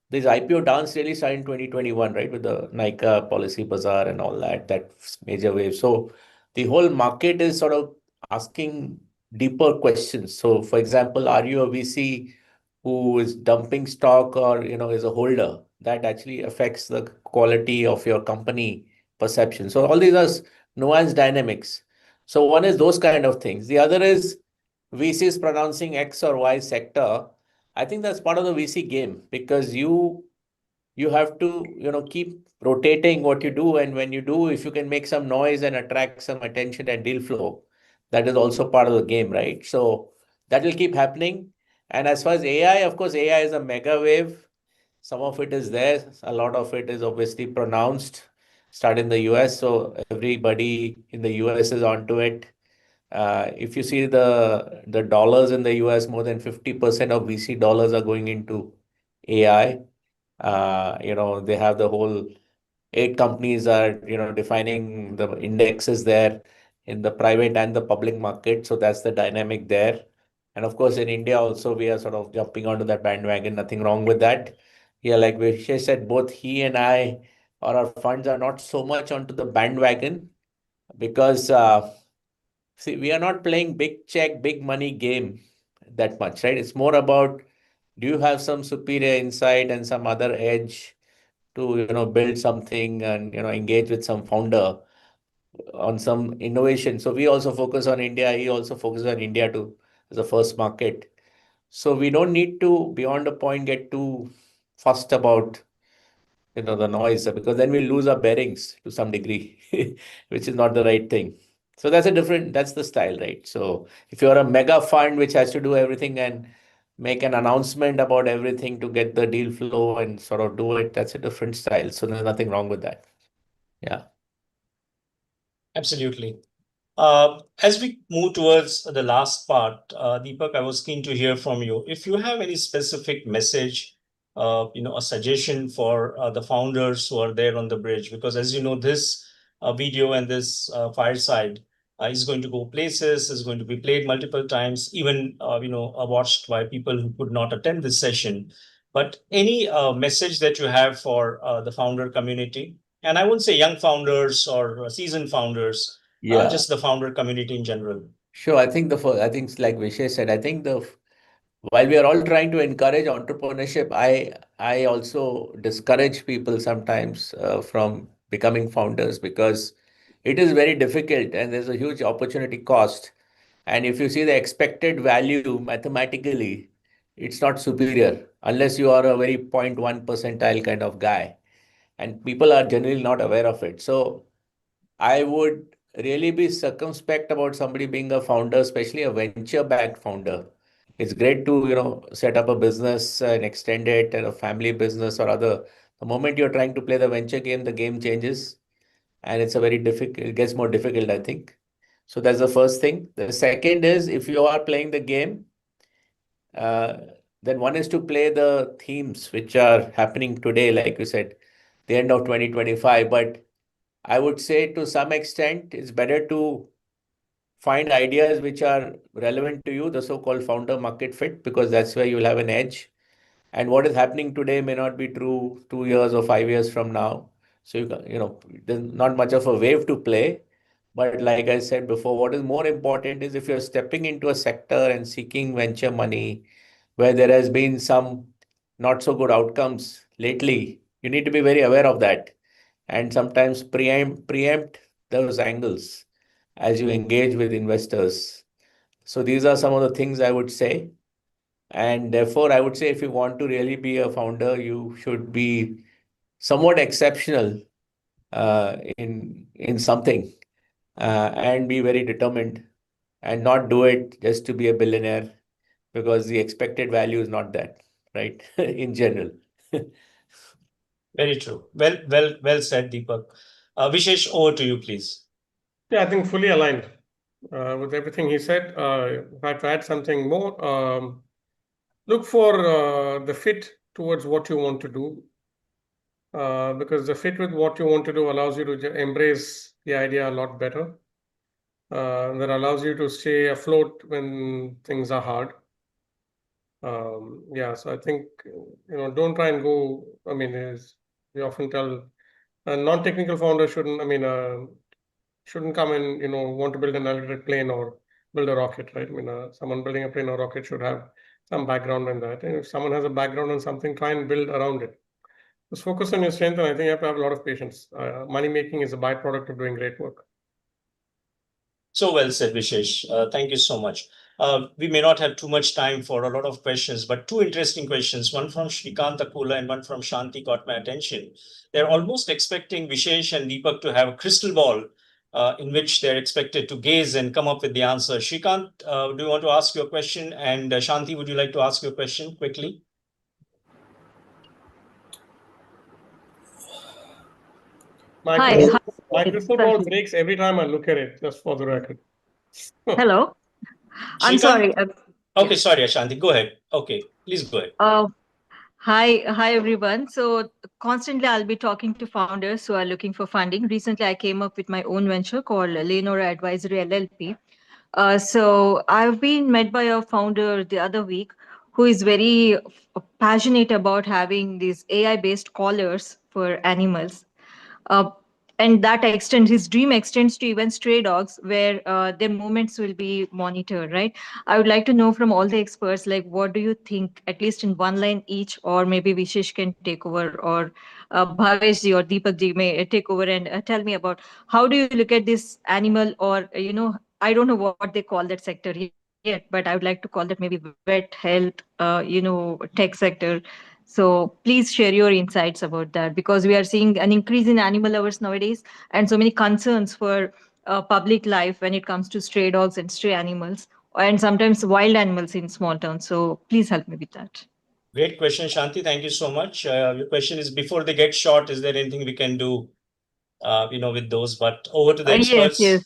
this IPO dance really started in 2021, right? With the Nika Policy Bazaar and all that major wave. So the whole market is sort of asking deeper questions. So for example, are you a VC who is dumping stock or, is a holder? That actually affects the quality of your company perception. So all these are nuanced dynamics. So one is those kind of things. The other is VCs pronouncing X or Y sector. I think that's part of the VC game, because you have to keep rotating what you do, and when you do, if you can make some noise and attract some attention and deal flow, that is also part of the game, right? So that will keep happening. And as far as AI, of course, AI is a mega wave. Some of it is there, a lot of it is obviously pronounced, start in the US, so everybody in the US is onto it. If you see the dollars in the US, more than 50% of VC dollars are going into AI. They have the whole 8 companies are, defining the indexes there in the private and the public market. So that's the dynamic there. And of course, in India also, we are sort of jumping onto that bandwagon. Nothing wrong with that. Yeah, like Vishesh said, both he and I or our funds are not so much onto the bandwagon because see, we are not playing big check, big money game that much, right? It's more about, do you have some superior insight and some other edge to build something and engage with some founder on some innovation. So we also focus on India. He also focuses on India too as a first market. So we don't need to, beyond a point, get too fussed about the noise, because then we lose our bearings to some degree, which is not the right thing. So that's the style, right? So if you're a mega fund which has to do everything and make an announcement about everything to get the deal flow and sort of do it, that's a different style. So there's nothing wrong with that. Yeah. Absolutely. As we move towards the last part, Deepak, I was keen to hear from you. If you have any specific message, a suggestion for the founders who are there on the bridge, because as you know, this video and this fireside is going to go places, is going to be played multiple times, even watched by people who could not attend this session. But any message that you have for the founder community, and I wouldn't say young founders or seasoned founders, Yeah. just the founder community in general. Sure. I think like Vishesh said, I think while we are all trying to encourage entrepreneurship, I also discourage people sometimes from becoming founders, because it is very difficult and there's a huge opportunity cost. And if you see the expected value mathematically, it's not superior unless you are a very 0.1 percentile kind of guy. And people are generally not aware of it. So I would really be circumspect about somebody being a founder, especially a venture-backed founder. It's great to, set up a business and extend it, and a family business or other. The moment you're trying to play the venture game, the game changes, and it's a very difficult, it gets more difficult, I think. So that's the first thing. The second is, if you are playing the game, uh, then one is to play the themes which are happening today, like you said, the end of 2025. But I would say to some extent, it's better to find ideas which are relevant to you, the so-called founder market fit, because that's where you'll have an edge. And what is happening today may not be true 2 years or 5 years from now. So there's not much of a wave to play. But like I said before, what is more important is, if you're stepping into a sector and seeking venture money where there has been some not so good outcomes lately, you need to be very aware of that, and sometimes preempt those angles as you engage with investors. So these are some of the things I would say. And therefore, I would say, if you want to really be a founder, you should be somewhat exceptional in something, and be very determined, and not do it just to be a billionaire, because the expected value is not that, right? In general. Very true. Well said, Deepak. Vishesh, over to you, please. Yeah, I think fully aligned with everything he said. If I had to add something more, look for the fit towards what you want to do, because the fit with what you want to do allows you to embrace the idea a lot better. That allows you to stay afloat when things are hard. Yeah, so I think, don't try and go, as we often tell, non-technical founders shouldn't come and, want to build an electric plane or build a rocket, right? Someone building a plane or rocket should have some background in that. And if someone has a background on something, try and build around it. Just focus on your strength, and I think you have to have a lot of patience. Money making is a byproduct of doing great work. So well said, Vishesh. Thank you so much. We may not have too much time for a lot of questions, but two interesting questions, one from Shrikant Akula and one from Shanti caught my attention. They're almost expecting Vishesh and Deepak to have a crystal ball in which they're expected to gaze and come up with the answer. Shrikant, do you want to ask your question? And Shanti, would you like to ask your question quickly? Hi. My crystal ball breaks every time I look at it, just for the record. Hello. I'm Shrikant? sorry. Okay, sorry, Ashanti, go ahead. Okay, please go ahead. Hi everyone. So constantly I'll be talking to founders who are looking for funding. Recently I came up with my own venture called Leonora Advisory LLP. So I've been met by a founder the other week who is very passionate about having these AI-based collars for animals. And that extends, his dream extends to even stray dogs where their movements will be monitored, right? I would like to know from all the experts, like, what do you think, at least in one line each, or maybe Vishesh can take over, or Bhavesh ji or Deepak ji may take over and tell me about how do you look at this animal, or, I don't know what they call that sector yet, but I would like to call that maybe vet, health, tech sector. So please share your insights about that, because we are seeing an increase in animal lovers nowadays and so many concerns for public life when it comes to stray dogs and stray animals and sometimes wild animals in small towns. So please help me with that. Great question, Shanti. Thank you so much. Your question is, before they get short, is there anything we can do, with those? But over to the experts. Yes.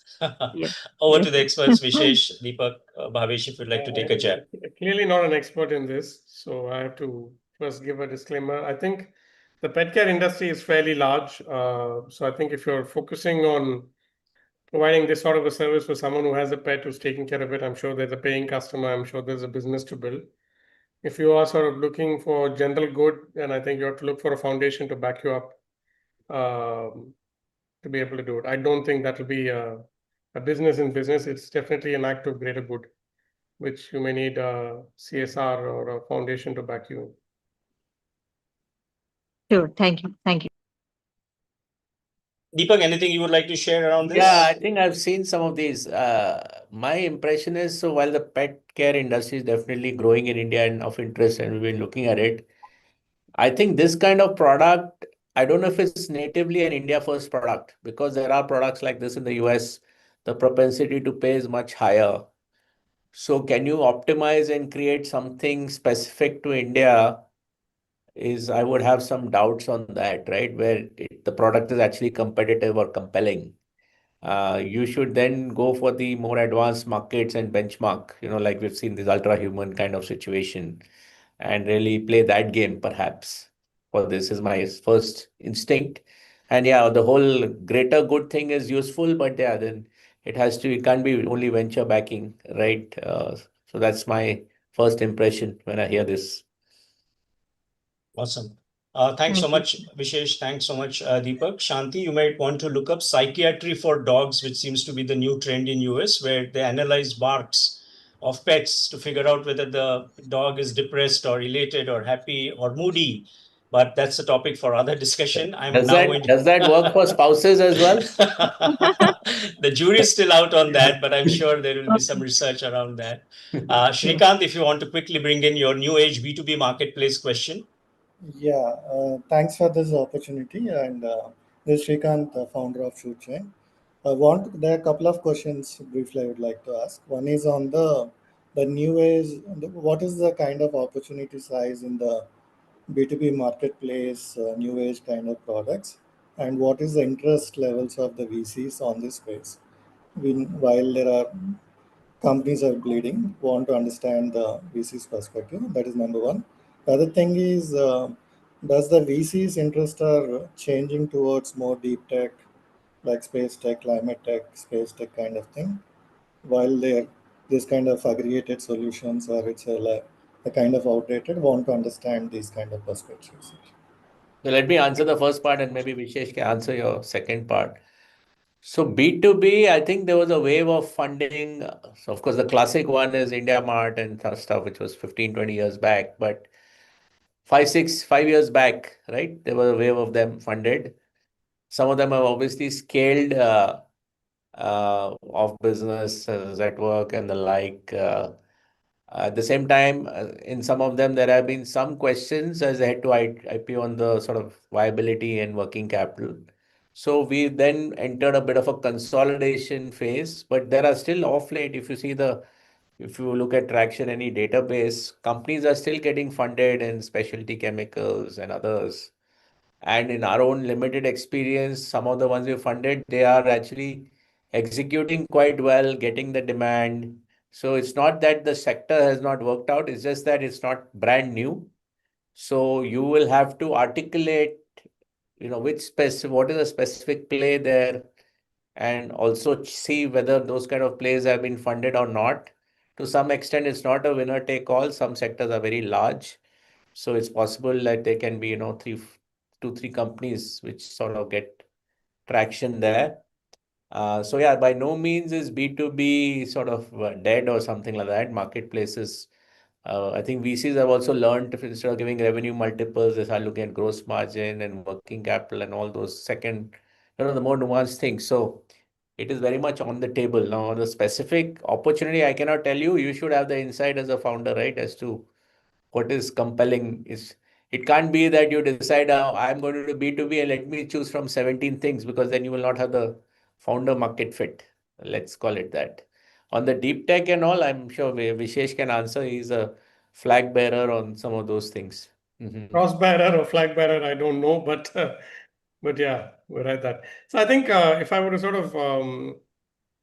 Over to the experts, Vishesh, Deepak, Bhavesh, if you'd like to take a jab. Clearly not an expert in this, so I have to first give a disclaimer. I think the pet care industry is fairly large. So I think if you're focusing on providing this sort of a service for someone who has a pet who's taking care of it, I'm sure there's a paying customer. I'm sure there's a business to build. If you are sort of looking for general good, then I think you have to look for a foundation to back you up to be able to do it. I don't think that will be a business in business. It's definitely an act of greater good, which you may need a CSR or a foundation to back you. Sure. Thank you. Thank you. Deepak, anything you would like to share around this? Yeah, I think I've seen some of these. My impression is, so while the pet care industry is definitely growing in India and of interest, and we've been looking at it, I think this kind of product, I don't know if it's natively an India first product, because there are products like this in the US, the propensity to pay is much higher. So can you optimize and create something specific to India? I would have some doubts on that, right? Where the product is actually competitive or compelling. You should then go for the more advanced markets and benchmark, like we've seen this ultra human kind of situation, and really play that game perhaps. For this is my first instinct. And yeah, the whole greater good thing is useful, but yeah, then it can't be only venture backing, right? So that's my first impression when I hear this. Awesome. Thanks so much, Vishesh. Thanks so much, Deepak. Shanti, you might want to look up psychiatry for dogs, which seems to be the new trend in US, where they analyze barks of pets to figure out whether the dog is depressed or elated or happy or moody. But that's a topic for other discussion. Does that work for spouses as well? The jury is still out on that, but I'm sure there will be some research around that. Shrikant, if you want to quickly bring in your new age B2B marketplace question. Yeah, thanks for this opportunity. And this is Shrikant, the founder of ShootChain. There are a couple of questions briefly I would like to ask. One is on the new age. What is the kind of opportunity size in the B2B marketplace, new age kind of products? And what is the interest levels of the VCs on this space? While there are companies are bleeding, want to understand the VC's perspective. That is number one. The other thing is, does the VC's interest are changing towards more deep tech, like space tech, climate tech, space tech kind of thing, while they're this kind of aggregated solutions, or it's a kind of outdated. Want to understand these kind of perspectives. So let me answer the first part and maybe Vishesh can answer your second part. So B2B, I think there was a wave of funding. So of course, the classic one is India Mart and stuff, which was 15, 20 years back. But 5 years back, right, there was a wave of them funded. Some of them have obviously scaled off business, at work and the like. At the same time, in some of them, there have been some questions as they had to IPO on the sort of viability and working capital. So we then entered a bit of a consolidation phase, but there are still off late, if you look at Traction, any database, companies are still getting funded in specialty chemicals and others. And in our own limited experience, some of the ones we funded, they are actually executing quite well, getting the demand. So it's not that the sector has not worked out, it's just that it's not brand new. So you will have to articulate, what is the specific play there, and also see whether those kind of plays have been funded or not. To some extent, it's not a winner take all. Some sectors are very large. So it's possible that there can be, 2, 3 companies which sort of get traction there. So yeah, by no means is B2B sort of dead or something like that. Marketplaces, I think VCs have also learned if instead of giving revenue multiples, they start looking at gross margin and working capital and all those the more nuanced things. So it is very much on the table. Now, on the specific opportunity, I cannot tell you. You should have the insight as a founder, right, as to what is compelling. It can't be that you decide, I'm going to do B2B and let me choose from 17 things, because then you will not have the founder market fit. Let's call it that. On the deep tech and all, I'm sure Vishesh can answer. He's a flag bearer on some of those things. Cross bearer or flag bearer, I don't know, but yeah, we're at that. So I think if I were to sort of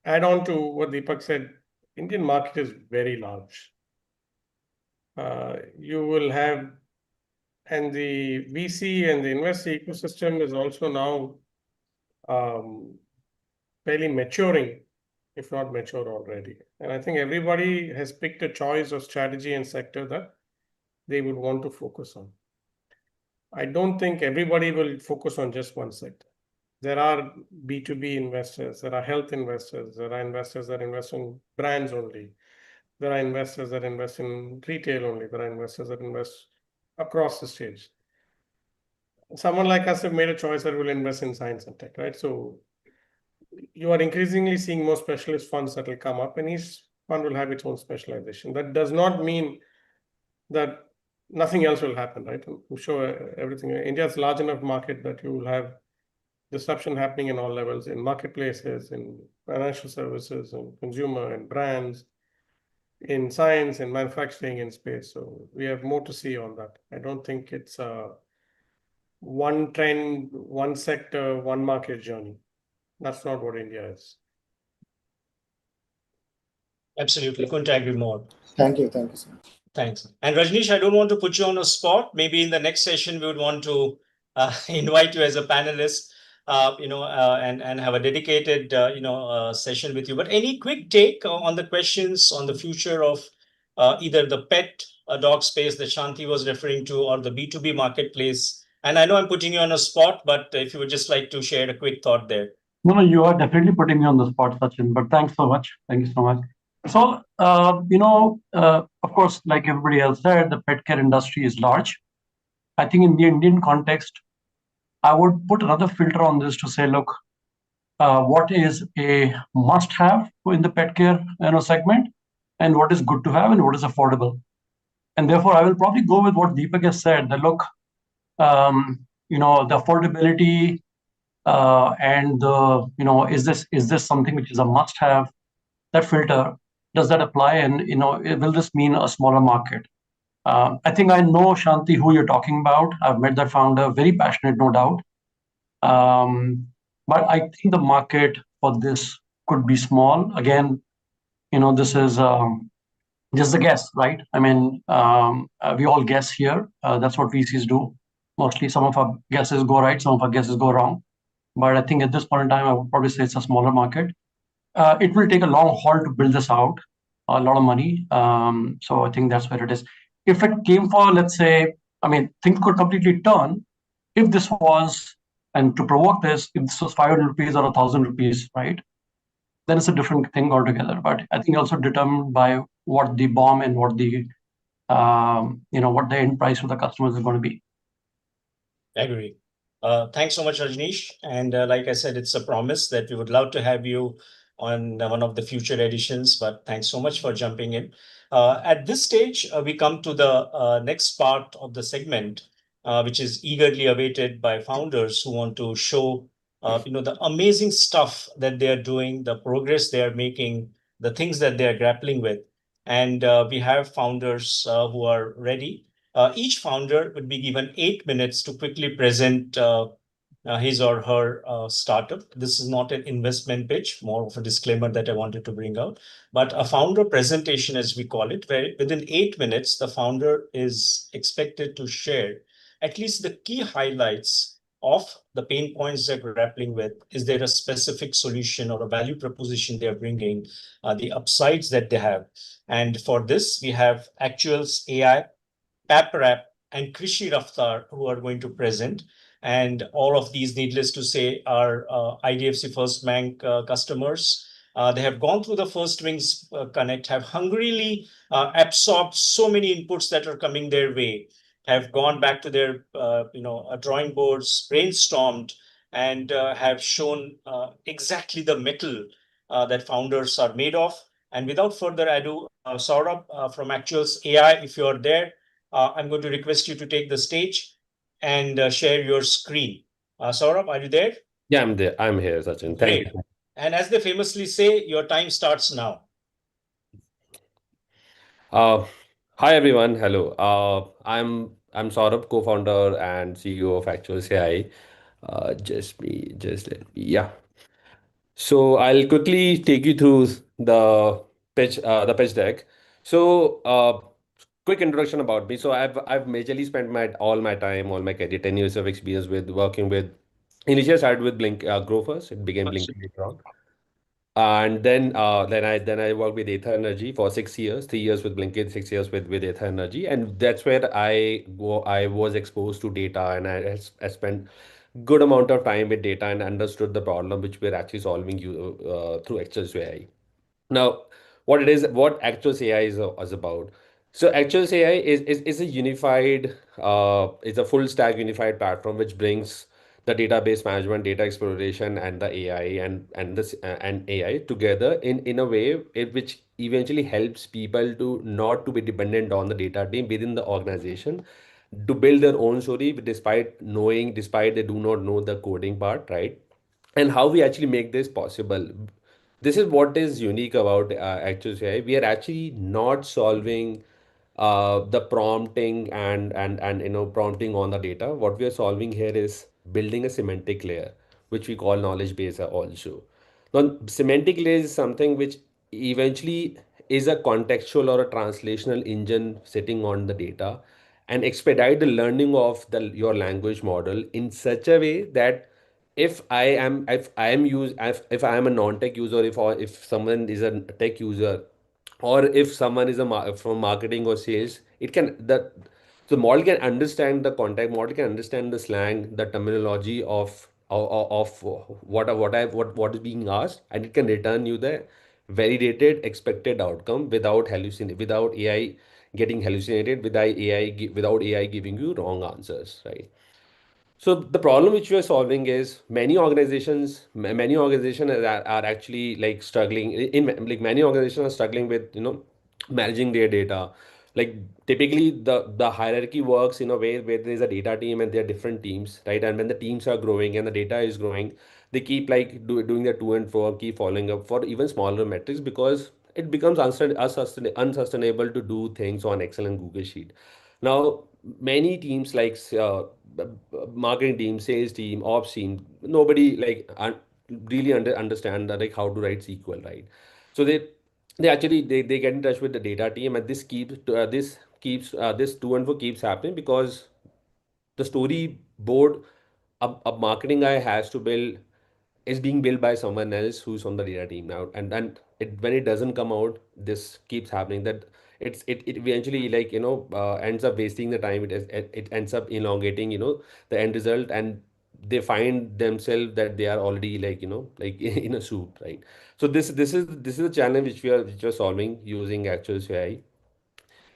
add on to what Deepak said, Indian market is very large. You will have, and the VC and the investor ecosystem is also now fairly maturing, if not mature already. And I think everybody has picked a choice of strategy and sector that they would want to focus on. I don't think everybody will focus on just one sector. There are B2B investors, there are health investors, there are investors that invest in brands only. There are investors that invest in retail only. There are investors that invest across the stage. Someone like us have made a choice that will invest in science and tech, right? So you are increasingly seeing more specialist funds that will come up, and each fund will have its own specialization. That does not mean that nothing else will happen, right? I'm sure everything. India is a large enough market that you will have disruption happening in all levels, in marketplaces, in financial services, in consumer and brands, in science and manufacturing, in space. So we have more to see on that. I don't think it's a one trend, one sector, one market journey. That's not what India is. Absolutely. Couldn't agree more. Thank you. Thank you so much. Thanks. And Rajneesh, I don't want to put you on a spot. Maybe in the next session, we would want to invite you as a panelist, and have a dedicated, session with you. But any quick take on the questions on the future of either the pet dog space that Shanti was referring to, or the B2B marketplace? And I know I'm putting you on a spot, but if you would just like to share a quick thought there. No, you are definitely putting me on the spot, Sachin, but thanks so much. Thank you so much. So, of course, like everybody else said, the pet care industry is large. I think in the Indian context, I would put another filter on this to say, look, what is a must-have in the pet care segment, and what is good to have, and what is affordable. And therefore, I will probably go with what Deepak has said, that look, the affordability and the, is this something which is a must-have? That filter, does that apply? And, will this mean a smaller market? I think I know, Shanti, who you're talking about. I've met that founder, very passionate, no doubt. But I think the market for this could be small. Again, this is just a guess, right? I mean, we all guess here. That's what VCs do. Mostly some of our guesses go right, some of our guesses go wrong. But I think at this point in time, I would probably say it's a smaller market. It will take a long haul to build this out, a lot of money. So I think that's where it is. if it came for, let's say, I mean, things could completely turn if this was, and to provoke this, if this was 500 rupees or 1,000 rupees, right? Then it's a different thing altogether. But I think also determined by what the BOM and what the what the end price for the customers is going to be. Agree. Thanks so much, Rajneesh. And like I said, it's a promise that we would love to have you on one of the future editions. But thanks so much for jumping in. At this stage, we come to the next part of the segment, which is eagerly awaited by founders who want to show, the amazing stuff that they are doing, the progress they are making, the things that they are grappling with. And we have founders who are ready. Each founder would be given 8 minutes to quickly present his or her startup. This is not an investment pitch, more of a disclaimer that I wanted to bring out, but a founder presentation, as we call it, where within 8 minutes, the founder is expected to share at least the key highlights of the pain points they're grappling with. Is there a specific solution or a value proposition they're bringing, the upsides that they have? And for this, we have Actuals AI, Paprap, and Krishi Raftaar who are going to present. And all of these, needless to say, are IDFC First Bank customers. They have gone through the First Wings Connect, have hungrily absorbed so many inputs that are coming their way, have gone back to their drawing boards, brainstormed, and have shown exactly the metal that founders are made of. And without further ado, Saurabh from Actuals AI, if you're there, I'm going to request you to take the stage and share your screen. Saurabh, are you there? Yeah, I'm there. I'm here, Sachin. Thank Great. you. And as they famously say, your time starts now. Uh, Hi everyone. Hello. I'm Saurabh, co-founder and CEO of Actual AI. Just let me. Yeah. So I'll quickly take you through the pitch deck. So quick introduction about me. So I've majorly spent my time, all my career, 10 years of experience with working with. Initially, I started with Blink Grow first. It became Blink later on. And then I worked with Ather Energy for 6 years, 3 years with Blinkit, 6 years with Ather Energy, and that's where I was exposed to data, and I spent good amount of time with data and understood the problem which we're actually solving through Access AI. Now, what Actuals AI is about. So Actuals AI is a unified, it's a full stack unified platform which brings the database management, data exploration, and the AI and AI together in a way which eventually helps people to not to be dependent on the data team within the organization to build their own story despite they do not know the coding part, right? And how we actually make this possible. This is what is unique about Actual AI. We are actually not solving the prompting and prompting on the data. What we are solving here is building a semantic layer, which we call knowledge base also. Now, semantic layer is something which eventually is a contextual or a translational engine sitting on the data and expedite the learning of your language model in such a way that if I am a non-tech user, if someone is a tech user, or if someone is from marketing or sales, it can the model can understand the context, model can understand the slang, the terminology of what is being asked, and it can return you the validated expected outcome without AI getting hallucinated, without AI giving you wrong answers, right? So the problem which we are solving is many organizations are actually like struggling like many organizations are struggling with managing their data. Like typically the hierarchy works in a way where there is a data team and there are different teams, right? And when the teams are growing and the data is growing, they keep like doing the to and fro, keep following up for even smaller metrics because it becomes unsustainable to do things on Excel and Google Sheet. Now, many teams like marketing team, sales team, ops team, nobody really understand that, like how to write SQL, right? So they get in touch with the data team, and this to and fro keeps happening because the storyboard a marketing guy has to build is being built by someone else who's on the data team now, and when it doesn't come out, this keeps happening, that it eventually ends up wasting the time. It ends up elongating the end result, and they find themselves that they are already like in a soup, right? So this is a challenge which we are solving using actual AI.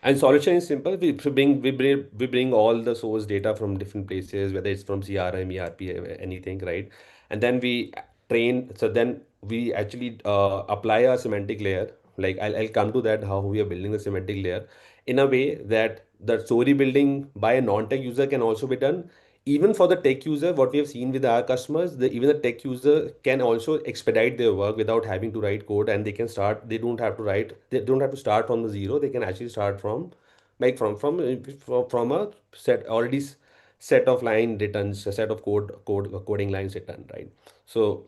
And solution is simple. We bring all the source data from different places, whether it's from CRM, ERP, anything, right? And then we train. So then we actually apply a semantic layer. Like I'll come to that, how we are building the semantic layer in a way that the story building by a non-tech user can also be done. Even for the tech user, what we have seen with our customers, even the tech user can also expedite their work without having to write code, and they can start. They don't have to start from the zero. They can actually start from like from a set of line returns, a set of coding lines written, right? So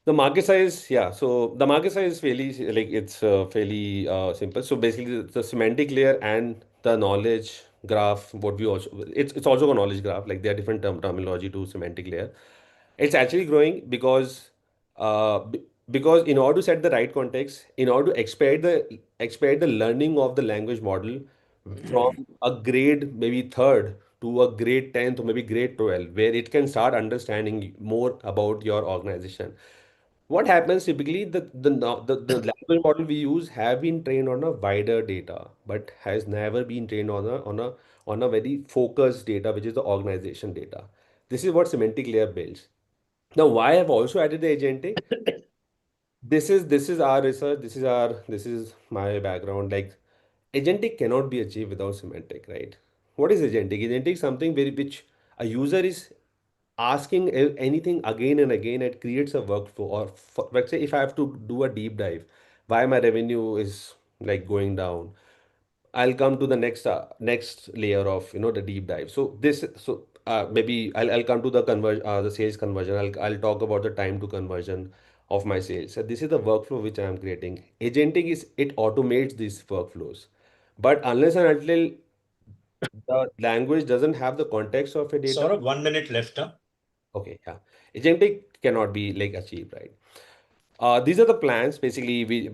the market size, yeah. So the market size is fairly it's fairly simple. So basically, the semantic layer and the knowledge graph. What we also it's also a knowledge graph. Like there are different terminology to semantic layer. It's actually growing because in order to set the right context, in order to expedite the learning of the language model from a grade maybe third to a grade 10th or maybe grade 12, where it can start understanding more about your organization. What happens typically, the language model we use have been trained on a wider data, but has never been trained on a very focused data, which is the organization data. This is what semantic layer builds. Now, why I've also added the agentic? This is our research. This is my background. Like agentic cannot be achieved without semantic, right? What is agentic? Agentic is something which a user is asking anything again and again. It creates a workflow. Or let's say if I have to do a deep dive, why my revenue is like going down, I'll come to the next layer of the deep dive. Maybe I'll come to the sales conversion. I'll talk about the time to conversion of my sales. So this is the workflow which I am creating. Agentic is it automates these workflows, but unless and until the language doesn't have the context of a data. Sort of 1 minute left, huh? Okay, yeah. Agentic cannot be like achieved, right? These are the plans basically we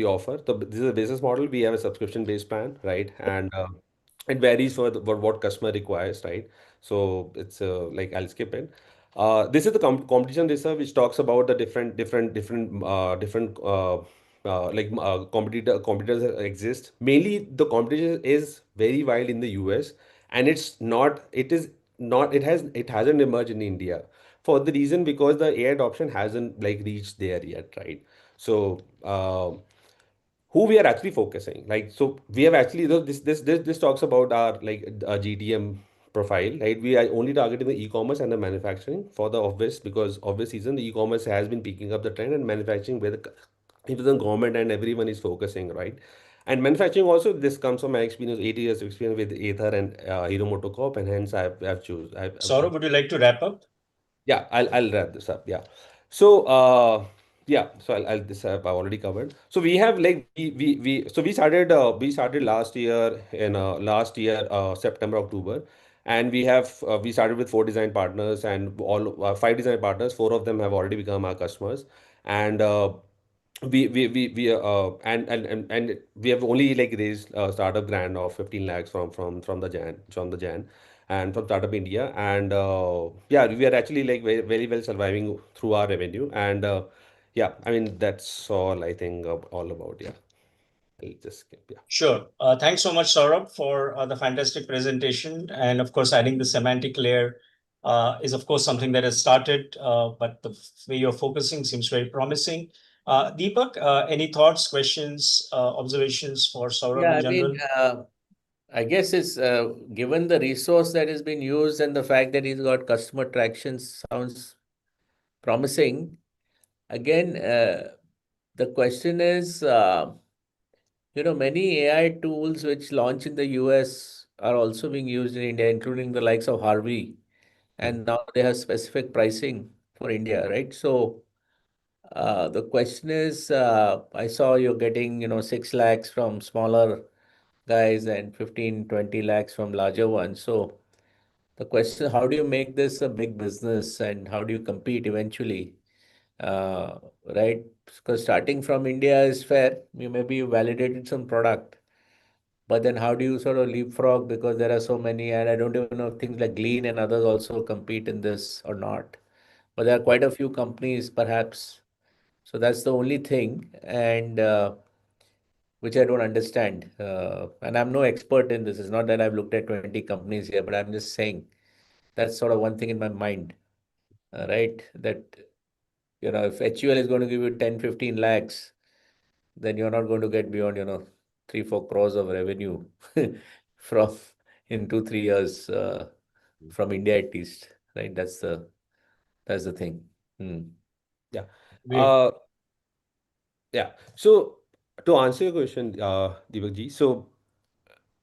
offer. So this is a business model. We have a subscription-based plan, right? And it varies for what customer requires, right? So it's like I'll skip it. This is the competition research which talks about the different competitors that exist. Mainly the competition is very wild in the US, and it hasn't emerged in India for the reason because the AI adoption hasn't like reached there yet, right? So who we are actually focusing, like, so we have actually this talks about our GTM profile, right? We are only targeting the e-commerce and the manufacturing for the obvious, because obvious reason the e-commerce has been picking up the trend, and manufacturing where even the government and everyone is focusing, right? And manufacturing also, this comes from my experience, 80 years of experience with Ather and Hero MotoCorp, and hence I've choose. Saurabh, would you like to wrap up? Yeah, I'll wrap this up. Yeah. So yeah, so I'll this I've already covered. So we have like we started last year September, October, and we started with 4 design partners, and all 5 design partners. 4 of them have already become our customers, and and we have only like raised a startup grant of 15 lakhs from the Jan and from Startup India. And yeah, we are actually like very, very well surviving through our revenue. And yeah, I mean, that's all I think all about. Yeah, I'll just skip. Yeah. Sure. Thanks so much, Saurabh, for the fantastic presentation. And of course, adding the semantic layer is, of course, something that has started, but the way you're focusing seems very promising. Deepak, any thoughts, questions, observations for Saurabh Yeah, in I general? mean, I guess it's given the resource that has been used and the fact that he's got customer traction sounds promising. Again, the question is, many AI tools which launch in the US are also being used in India, including the likes of Harvey, and now they have specific pricing for India, right? So the question is, I saw you're getting, 6 lakhs from smaller guys and 15, 20 lakhs from larger ones. So the question, how do you make this a big business and how do you compete eventually? right? Because starting from India is fair. Maybe you validated some product, but then how do you sort of leapfrog? Because there are so many, and I don't even know if things like Glean and others also compete in this or not. But there are quite a few companies, perhaps. So that's the only thing, and which I don't understand. And I'm no expert in this. It's not that I've looked at 20 companies here, but I'm just saying that's sort of one thing in my mind, right? That, if HUL is going to give you 10, 15 lakhs, then you're not going to get beyond, 3, 4 crores of revenue from in 2, 3 years from India at least, right? That's the thing. Yeah. Great. Yeah. So to answer your question, Deepak ji, so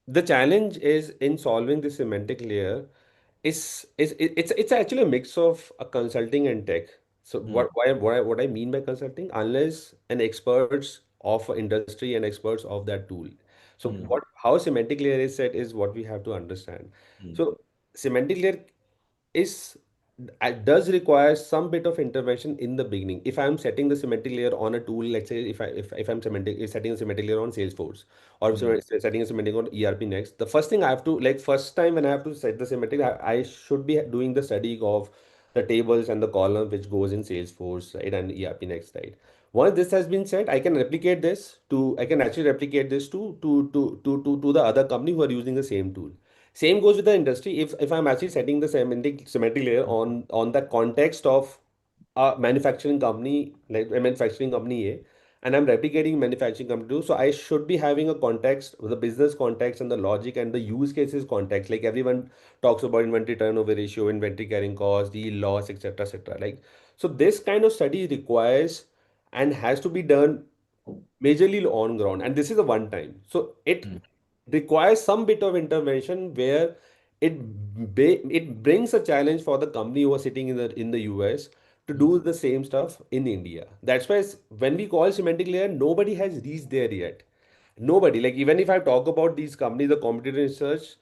the challenge is in solving the semantic layer it's actually a mix of a consulting and tech. So what I mean by consulting, unless an experts of a industry and experts of that tool. So how semantic layer is set is what we have to understand. So semantic layer is does require some bit of intervention in the beginning. If I'm setting the semantic layer on a tool, let's say if I'm setting a semantic layer on Salesforce or setting a semantic on ERP next, the first thing I have to first time when I have to set the semantic, I should be doing the study of the tables and the column which goes in Salesforce, right, and ERP next, right. Once this has been set, I can actually replicate this to the other company who are using the same tool. Same goes with the industry. If I'm actually setting the semantic layer on the context of a manufacturing company, like a manufacturing company A, and I'm replicating manufacturing company 2, so I should be having a context, the business context and the logic and the use cases context. Like everyone talks about inventory turnover ratio, inventory carrying cost, yield loss, etc., etc. Like, so this kind of study requires and has to be done majorly on ground, and this is a one time. So it requires some bit of intervention where it brings a challenge for the company who are sitting in the US to do the same stuff in India. That's why when we call semantic layer, nobody has reached there yet. Nobody, like even if I talk about these companies, the competitor research,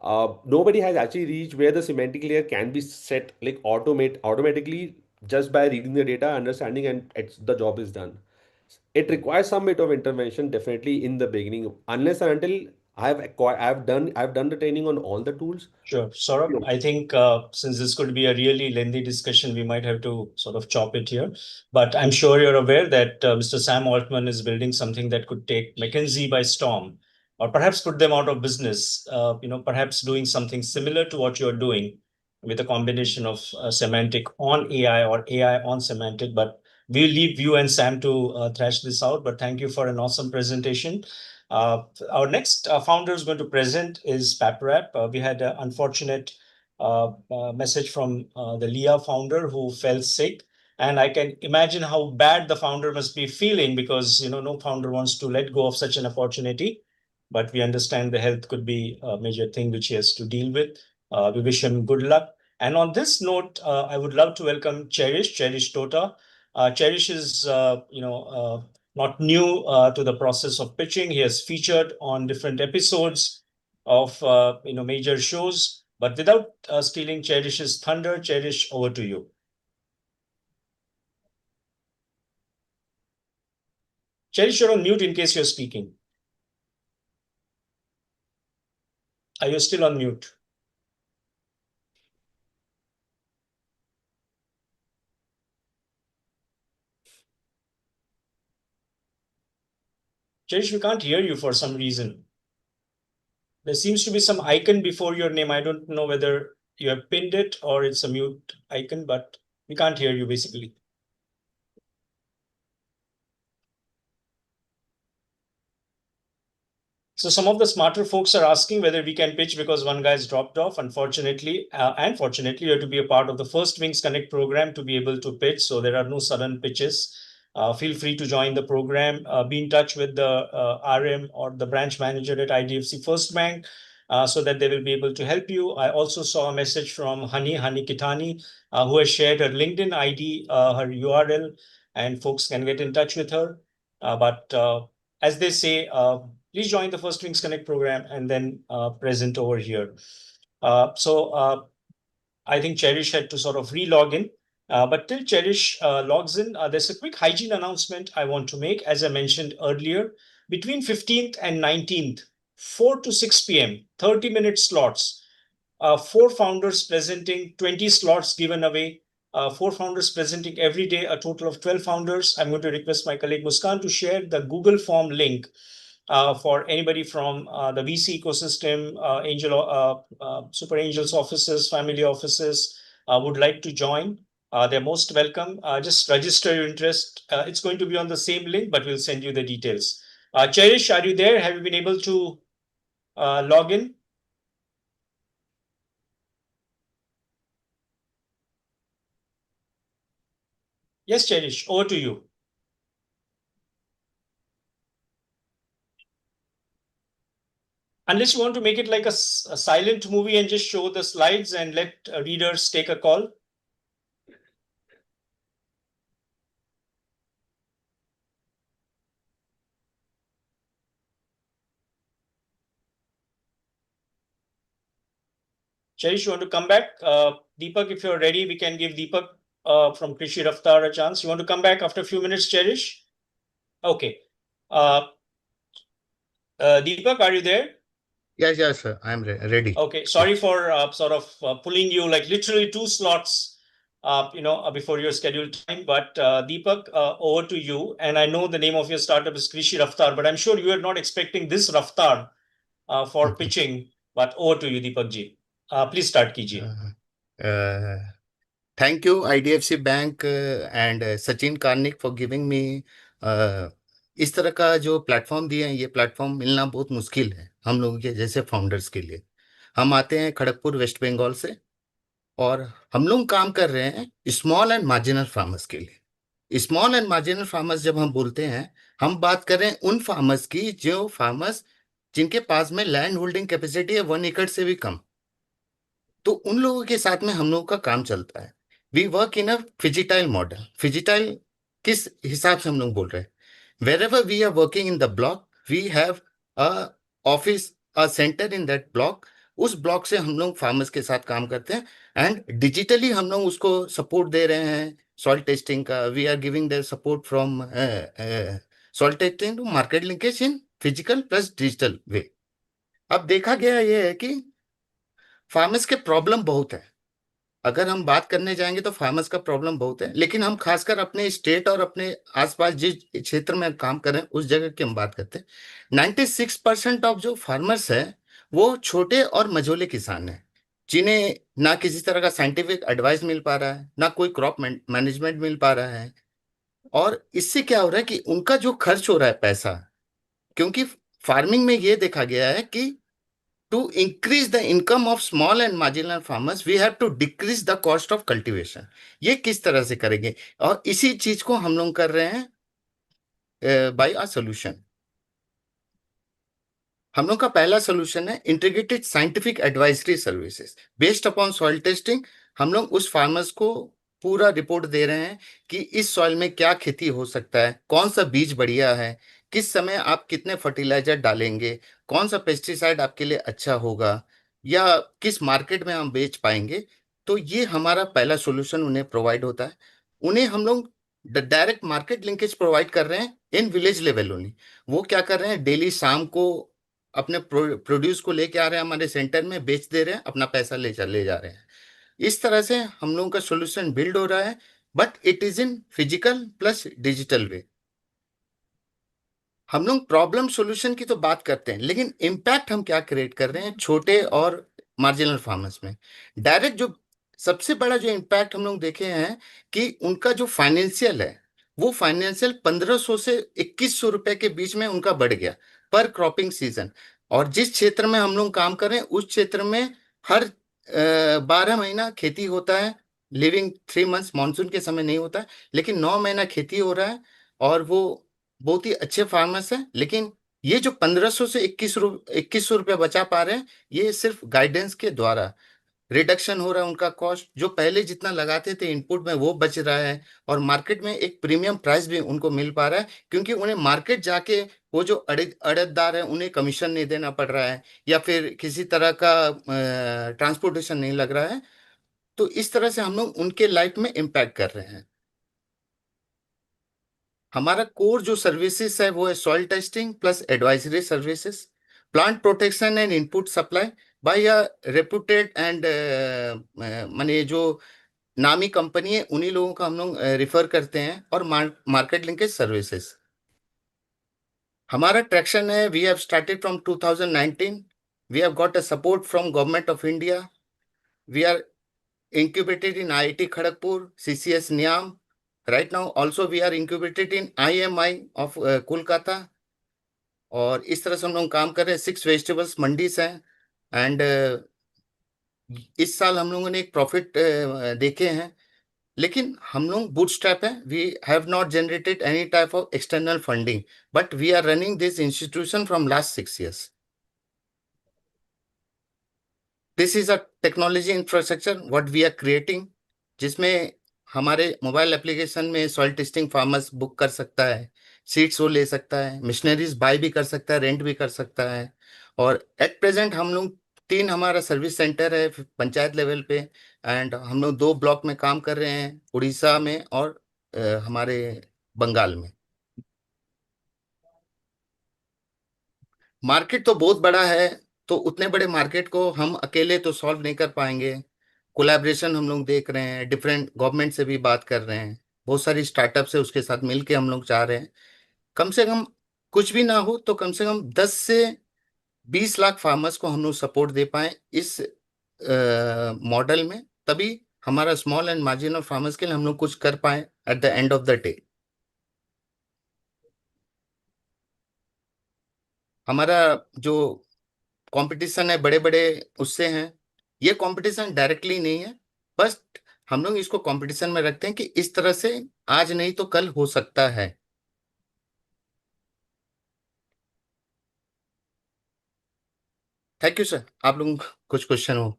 nobody has actually reached where the semantic layer can be set like automatically just by reading the data, understanding, and the job is done. It requires some bit of intervention definitely in the beginning, unless and until I've done the training on all the tools. Sure. Saurabh, I think since this could be a really lengthy discussion, we might have to sort of chop it here. But I'm sure you're aware that Mr. Sam Altman is building something that could take McKinsey by storm, or perhaps put them out of business. Perhaps doing something similar to what you're doing with a combination of semantic on AI or AI on semantic. But we'll leave you and Sam to thrash this out. But thank you for an awesome presentation. Our next founder is going to present is Paprap. We had an unfortunate message from the Leah founder who fell sick. And I can imagine how bad the founder must be feeling because no founder wants to let go of such an opportunity. But we understand the health could be a major thing which he has to deal with. We wish him good luck. And on this note, I would love to welcome Cherish Tota. Cherish is, not new to the process of pitching. He has featured on different episodes of major shows. But without stealing Cherish's thunder, Cherish, over to you. Cherish, you're on mute in case you're speaking. Are you still on mute? Cherish, we can't hear you for some reason. There seems to be some icon before your name. I don't know whether you have pinned it or it's a mute icon, but we can't hear you basically. So some of the smarter folks are asking whether we can pitch because one guy's dropped off. Unfortunately, and fortunately, you have to be a part of the First Wings Connect program to be able to pitch. So there are no sudden pitches. Feel free to join the program. Be in touch with the RM or the branch manager at IDFC First Bank so that they will be able to help you. I also saw a message from Hani Kitani, who has shared her LinkedIn ID, her URL, and folks can get in touch with her. But as they say, please join the First Wings Connect program and then present over here. So I think Cherish had to sort of re-log in. But till Cherish logs in, there's a quick hygiene announcement I want to make. As I mentioned earlier, between 15th and 19th, 4 to 6 p.m., 30-minute slots, 4 founders presenting, 20 slots given away, 4 founders presenting every day, a total of 12 founders. I'm going to request my colleague Muskan to share the Google form link for anybody from the VC ecosystem, super angels offices, family offices would like to join. They're most welcome. Just register your interest. It's going to be on the same link, but we'll send you the details. Cherish, are you there? Have you been able to log in? Yes, Cherish, over to you. Unless you want to make it like a silent movie and just show the slides and let readers take a call. Cherish, you want to come back? Deepak, if you're ready, we can give Deepak from Krishi Raftaar a chance. You want to come back after a few minutes, Cherish? Okay. Deepak, are you there? Yes, sir. I'm ready. Okay. Sorry for sort of pulling you like literally 2 slots, before your scheduled time. But Deepak, over to you. And I know the name of your startup is Krishi Raftaar, but I'm sure you are not expecting this Raftaar for pitching. But over to you, Deepak ji. Please start kijiye. Thank you, IDFC Bank and Sachin Karnik for giving me इस तरह का जो platform दिए हैं, ये platform मिलना बहुत मुश्किल है हम लोगों के जैसे फाउंडर्स के लिए। हम आते हैं खड़गपुर वेस्ट बंगाल से और हम लोग काम कर रहे हैं स्मॉल एंड मार्जिनल फार्मर्स के लिए। स्मॉल एंड मार्जिनल फार्मर्स जब हम बोलते हैं, हम बात कर रहे हैं उन फार्मर्स की जो फार्मर्स जिनके पास में लैंड होल्डिंग कैपेसिटी है 1 एकड़ से भी कम, तो उन लोगों के साथ में हम लोगों का काम चलता है। We work in a phygital model. Phygital किस हिसाब से हम लोग बोल रहे हैं? Wherever we are working in the block, we have a office, a center in that block. उस ब्लॉक से हम लोग फार्मर्स के साथ काम करते हैं एंड डिजिटली हम लोग उसको सपोर्ट दे रहे हैं। सॉइल टेस्टिंग का we are giving the support from soil testing to market linkage in physical plus digital way. अब देखा गया ये है कि फार्मर्स के प्रॉब्लम बहुत है। अगर हम बात करने जाएंगे तो फार्मर्स का प्रॉब्लम बहुत है, लेकिन हम खासकर अपने स्टेट और अपने आसपास जिस क्षेत्र में काम कर रहे हैं उस जगह की हम बात करते हैं। 96% ऑफ जो फार्मर्स है वो छोटे और मझोले किसान हैं, जिन्हें ना किसी तरह का साइंटिफिक एडवाइस मिल पा रहा है, ना कोई क्रॉप मैनेजमेंट मिल पा रहा है। और इससे क्या हो रहा है कि उनका जो खर्च हो रहा है पैसा, क्योंकि फार्मिंग में ये देखा गया है कि to increase the income of small and marginal farmers, we have to decrease the cost of cultivation. ये किस तरह से करेंगे? और इसी चीज को हम लोग कर रहे हैं by a solution. हम लोग का पहला सोल्यूशन है integrated scientific advisory services based upon soil testing. हम लोग उस फार्मर्स को पूरा रिपोर्ट दे रहे हैं कि इस सॉइल में क्या खेती हो सकता है, कौन सा बीज बढ़िया है, किस समय आप कितने फर्टिलाइजर डालेंगे, कौन सा पेस्टिसाइड आपके लिए अच्छा होगा, या किस मार्केट में हम बेच पाएंगे। तो ये हमारा पहला सोल्यूशन उन्हें प्रोवाइड होता है। उन्हें हम लोग डायरेक्ट मार्केट लिंकेज प्रोवाइड कर रहे हैं इन विलेज लेवल ओनली। वो क्या कर रहे हैं, डेली शाम को अपने प्रोड्यूस को लेके आ रहे हैं, हमारे सेंटर में बेच दे रहे हैं, अपना पैसा ले जा रहे हैं। इस तरह से हम लोगों का सोल्यूशन बिल्ड हो रहा है, but it is in physical plus digital way. हम लोग प्रॉब्लम सॉल्यूशन की तो बात करते हैं, लेकिन इम्पैक्ट हम क्या क्रिएट कर रहे हैं छोटे और मार्जिनल फार्मर्स में। डायरेक्ट जो सबसे बड़ा जो इम्पैक्ट हम लोग देखे हैं कि उनका जो फाइनेंशियल है वो फाइनेंशियल 1500 से 2100 रुपए के बीच में उनका बढ़ गया पर क्रॉपिंग सीजन। और जिस क्षेत्र में हम लोग काम कर रहे हैं उस क्षेत्र में हर 12 महीना खेती होता है। लिविंग 3 मंथ्स मानसून के समय नहीं होता है, लेकिन 9 महीना खेती हो रहा है और वो बहुत ही अच्छे फार्मर्स हैं। लेकिन ये जो 1500 से 2100 रुपये बचा पा रहे हैं, ये सिर्फ गाइडेंस के द्वारा रिडक्शन हो रहा है। उनका कॉस्ट जो पहले जितना लगाते थे इनपुट में वो बच रहा है और मार्केट में एक प्रीमियम प्राइस भी उनको मिल पा रहा है, क्योंकि उन्हें मार्केट जाके वो जो अड़ददार है उन्हें कमीशन नहीं देना पड़ रहा है या फिर किसी तरह का ट्रांसपोर्टेशन नहीं लग रहा है। तो इस तरह से हम लोग उनके लाइफ में इम्पैक्ट कर रहे हैं। हमारा कोर जो सर्विसेज है वो है soil testing plus advisory services, plant protection and input supply bye a reputed and माने जो नामी कंपनी है उन्हीं लोगों का हम लोग रिफर करते हैं, और मार्केट लिंकेज सर्विसेज। हमारा ट्रैक्शन है, we have started from 2019, we have got a support from government of India, we are incubated in IIT Kharagpur, CCS Niam. Right now, also we are incubated in IMI of Kolkata. और इस तरह से हम लोग काम कर रहे हैं। 6 वेजिटेबल्स मंडीज हैं, एंड इस साल हम लोगों ने एक प्रॉफिट देखे हैं, लेकिन हम लोग बूटस्ट्रैप हैं। We have not generated any type of external funding, but we are running this institution from last 6 years. This is a technology infrastructure what we are creating, जिसमें हमारे मोबाइल एप्लीकेशन में soil testing farmers book कर सकता है, seeds वो ले सकता है, मशीनरीज बाय भी कर सकता है, रेंट भी कर सकता है। और एट प्रेजेंट हम लोग 3 हमारा सर्विस सेंटर है पंचायत लेवल पे, एंड हम लोग 2 ब्लॉक में काम कर रहे हैं, उड़ीसा में और हमारे बंगाल में। मार्केट तो बहुत बड़ा है, तो उतने बड़े मार्केट को हम अकेले तो सॉल्व नहीं कर पाएंगे। कोलैबोरेशन हम लोग देख रहे हैं, डिफरेंट गवर्नमेंट से भी बात कर रहे हैं, बहुत सारी स्टार्टअप से उसके साथ मिलके हम लोग चाह रहे हैं कम से कम कुछ भी ना हो तो कम से कम 10 से 20 लाख फार्मर्स को हम लोग सपोर्ट दे पाए इस मॉडल में, तभी हमारा स्मॉल एंड मार्जिनल फार्मर्स के लिए हम लोग कुछ कर पाए at the end of the day. हमारा जो कंपटीशन है बड़े बड़े उससे हैं, ये कंपटीशन डायरेक्टली नहीं है, बस हम लोग इसको कंपटीशन में रखते हैं कि इस तरह से आज नहीं तो कल हो सकता है। Thank you sir. आप लोगों को कुछ क्वेश्चन हो?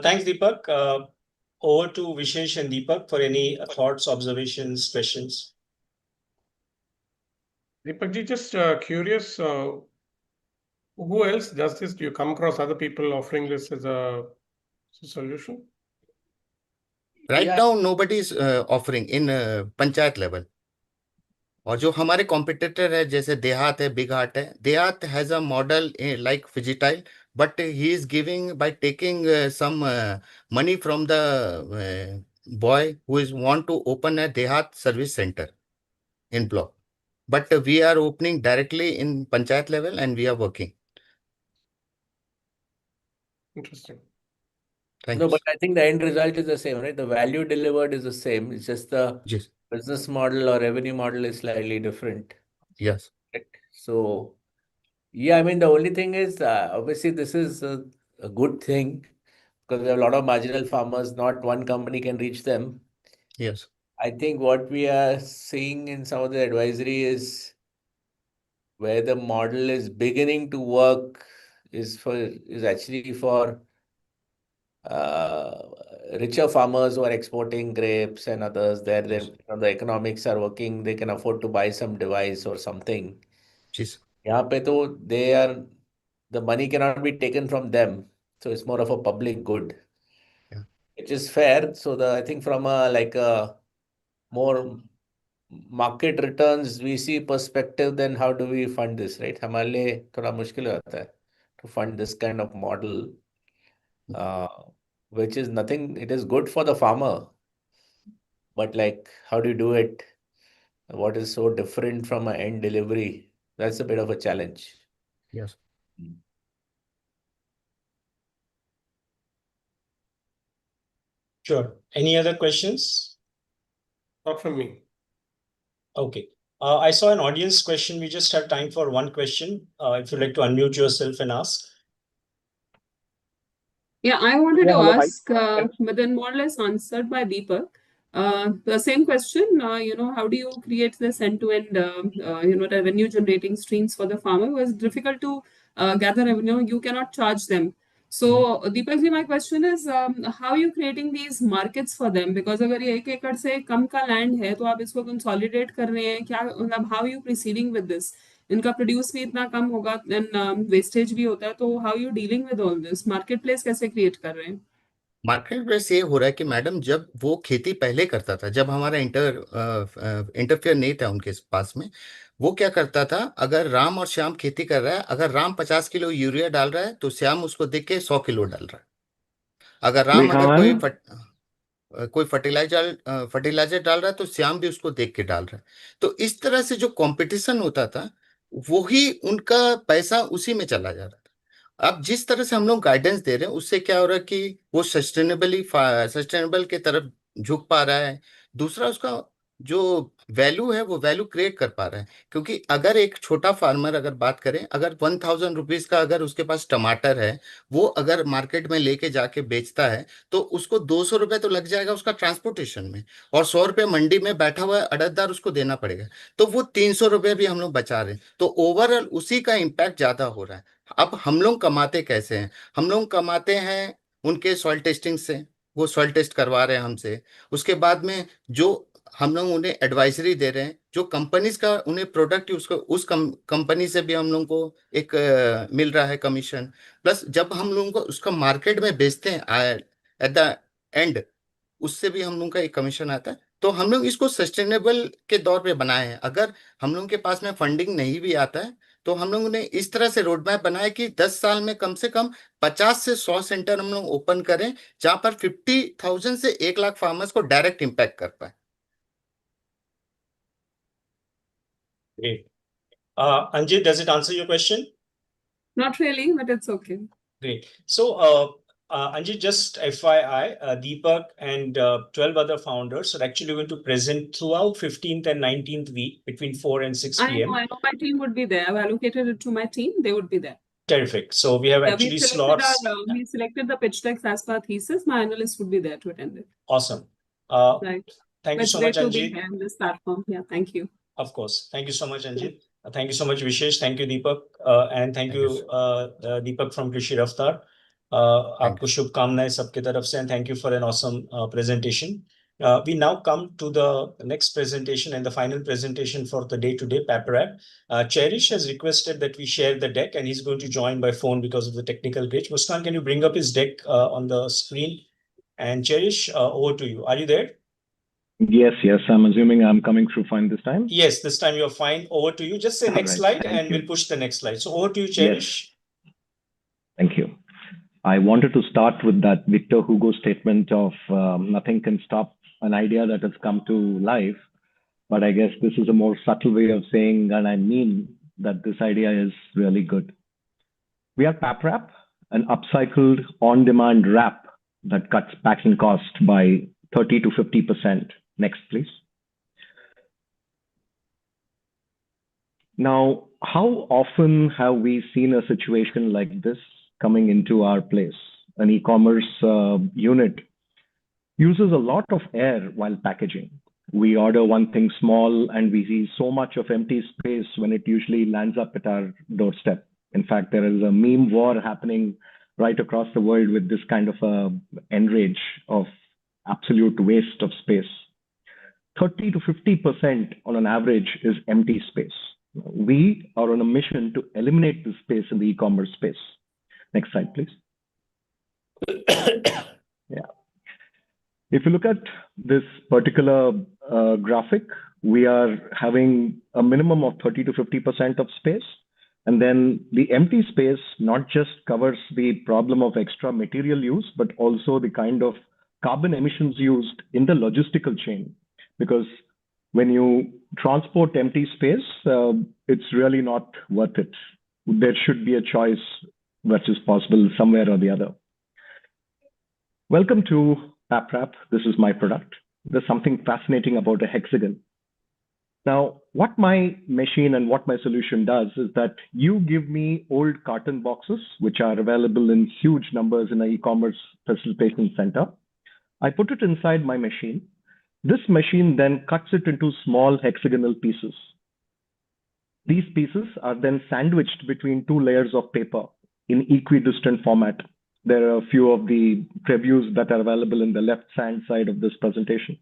Thanks, Deepak. Over to Vishesh and Deepak for any thoughts, observations, questions. Deepak ji, just curious, who else does this? Do you come across other people offering this as a solution? Right now, nobody is offering in panchayat level. और जो हमारे competitor है जैसे देहात है, big heart है, Dehaat has a model like phygital, but he is giving by taking some money from the boy who is want to open a Dehat service center in block. But we are opening directly in panchayat level and we are working. Interesting. Thank No, you. but I think the end result is the same, right? The value delivered is the same. It's just the Yes. business model or revenue model is slightly different. Yes. Right? So, yeah, I mean, the only thing is obviously this is a good thing because we have a lot of marginal farmers. Not one company can reach them. Yes. I think what we are seeing in some of the advisory is where the model is beginning to work is actually for richer farmers who are exporting grapes and others. There, the economics are working. They can afford to buy some device or something. Yes. यहाँ पे तो the money cannot be taken from them, so it's more of a public good, which is fair. So I think from a more market returns VC perspective, then how do we fund this, right? हमारे लिए थोड़ा मुश्किल हो जाता है to fund this kind of model, which is nothing. It is good for the farmer, but like, how do you do it? What is so different from an end delivery? That's a bit of a challenge. Yes. Sure. Any other questions? Not from me. Okay. I saw an audience question. We just have time for one question. If you'd like to unmute yourself and ask. Yeah, I wanted to hello, hi. ask, but then more or less answered by Deepak. The same question, how do you create this end-to-end, revenue generating streams for the farmer? It was difficult to gather revenue. You cannot charge them. So, Deepak ji, my question is, how are you creating these markets for them? Because अगर ये 1 एकड़ से कम का land है, तो आप इसको consolidate कर रहे हैं क्या? मतलब how are you proceeding with this? इनका प्रोड्यूस भी इतना कम होगा, देन वेस्टेज भी होता है, तो how you dealing with all this? Market place कैसे क्रिएट कर रहे हैं? मार्केट प्लेस ये हो रहा है कि मैडम जब वो खेती पहले करता था, जब हमारा इंटरफेयर नहीं था उनके पास में, वो क्या करता था, अगर राम और श्याम खेती कर रहा है, अगर राम 50 किलो यूरिया डाल रहा है तो श्याम उसको देख के 100 किलो डाल रहा है। अगर राम अगर कोई फर्टिलाइजर डाल रहा है तो श्याम भी उसको देख के डाल रहा है। तो इस तरह से जो कंपटीशन होता था, वही उनका पैसा उसी में चला जा रहा था। अब जिस तरह से हम लोग गाइडेंस दे रहे हैं, उससे क्या हो रहा है कि वो सस्टेनेबल के तरफ झुक पा रहा है। दूसरा, उसका जो वैल्यू है वो वैल्यू क्रिएट कर पा रहा है। क्योंकि अगर एक छोटा फार्मर अगर बात करें, अगर 1000 रुपीज का अगर उसके पास टमाटर है, वो अगर मार्केट में लेके जाके बेचता है, तो उसको 200 रुपये तो लग जाएगा उसका ट्रांसपोर्टेशन में, और 100 रुपये मंडी में बैठा हुआ अड़तदार उसको देना पड़ेगा। तो वो 300 रुपये भी हम लोग बचा रहे हैं। तो ओवरऑल उसी का इम्पैक्ट ज्यादा हो रहा है। अब हम लोग कमाते कैसे हैं? हम लोग कमाते हैं उनके सॉइल टेस्टिंग से, वो सॉइल टेस्ट करवा रहे हैं हमसे। उसके बाद में जो हम लोग उन्हें एडवाइजरी दे रहे हैं, जो कंपनीज का उन्हें प्रोडक्ट उसको उस कंपनी से भी हम लोग को एक मिल रहा है कमीशन। प्लस जब हम लोगों को उसका मार्केट में बेचते हैं एट द एंड, उससे भी हम लोग का एक कमीशन आता है। तो हम लोग इसको सस्टेनेबल के दौर पे बनाए हैं। अगर हम लोगों के पास में फंडिंग नहीं भी आता है, तो हम लोगों ने इस तरह से रोड मैप बनाया कि 10 साल में कम से कम 50 से 100 सेंटर हम लोग ओपन करें, जहां पर 50,000 से 1 लाख फार्मर्स को डायरेक्ट इम्पैक्ट कर पाए। Great. Anjit, does it answer your question? Not really, but it's okay. Great. So, Anjit, just FYI, Deepak and 12 other founders are actually going to present throughout 15th and 19th week between 4 and 6 p.m. I know my team would be there. I've allocated it to my team. They would be there. Terrific. So we have actually slots. We selected the pitch decks as per thesis. My analyst would be there to attend it. Awesome. Right. Thank you so much, to be Anjit. here on this platform. Yeah, thank you. Of course. Thank you so much, Anjit. Thank you so much, Vishesh. Thank you, Deepak. And thank you, Deepak from Krishi Raftaar. आपको शुभकामनाएं सबके तरफ से, and thank you for an awesome presentation. We now come to the next presentation and the final presentation for the day today, Paprap. Cherish has requested that we share the deck, and he's going to join by phone because of the technical glitch. Muskan, can you bring up his deck on the screen? And Cherish, over to you. Are you there? Yes, I'm assuming I'm coming through fine this time. Yes, this time you're fine. Over to you. Just say next slide and we'll push the next slide. So over to you, Cherish. Yes. Thank you. I wanted to start with that Victor Hugo statement of nothing can stop an idea that has come to life. But I guess this is a more subtle way of saying, and I mean that this idea is really good. We are Paprap, an upcycled on-demand wrap that cuts packing cost by 30 to 50%. Next, please. Now, how often have we seen a situation like this coming into our place? An e-commerce unit uses a lot of air while packaging. We order one thing small and we see so much of empty space when it usually lands up at our doorstep. In fact, there is a meme war happening right across the world with this kind of enrage of absolute waste of space. 30 to 50% on an average is empty space. We are on a mission to eliminate this space in the e-commerce space. Next slide, please. Yeah. If you look at this particular graphic, we are having a minimum of 30 to 50% of space. And then the empty space not just covers the problem of extra material use, but also the kind of carbon emissions used in the logistical chain. Because when you transport empty space, it's really not worth it. There should be a choice which is possible somewhere or the other. Welcome to Paprap. This is my product. There's something fascinating about a hexagon. Now, what my machine and what my solution does is that you give me old carton boxes, which are available in huge numbers in an e-commerce facilitation center. I put it inside my machine. This machine then cuts it into small hexagonal pieces. These pieces are then sandwiched between two layers of paper in equidistant format. There are a few of the previews that are available in the left-hand side of this presentation.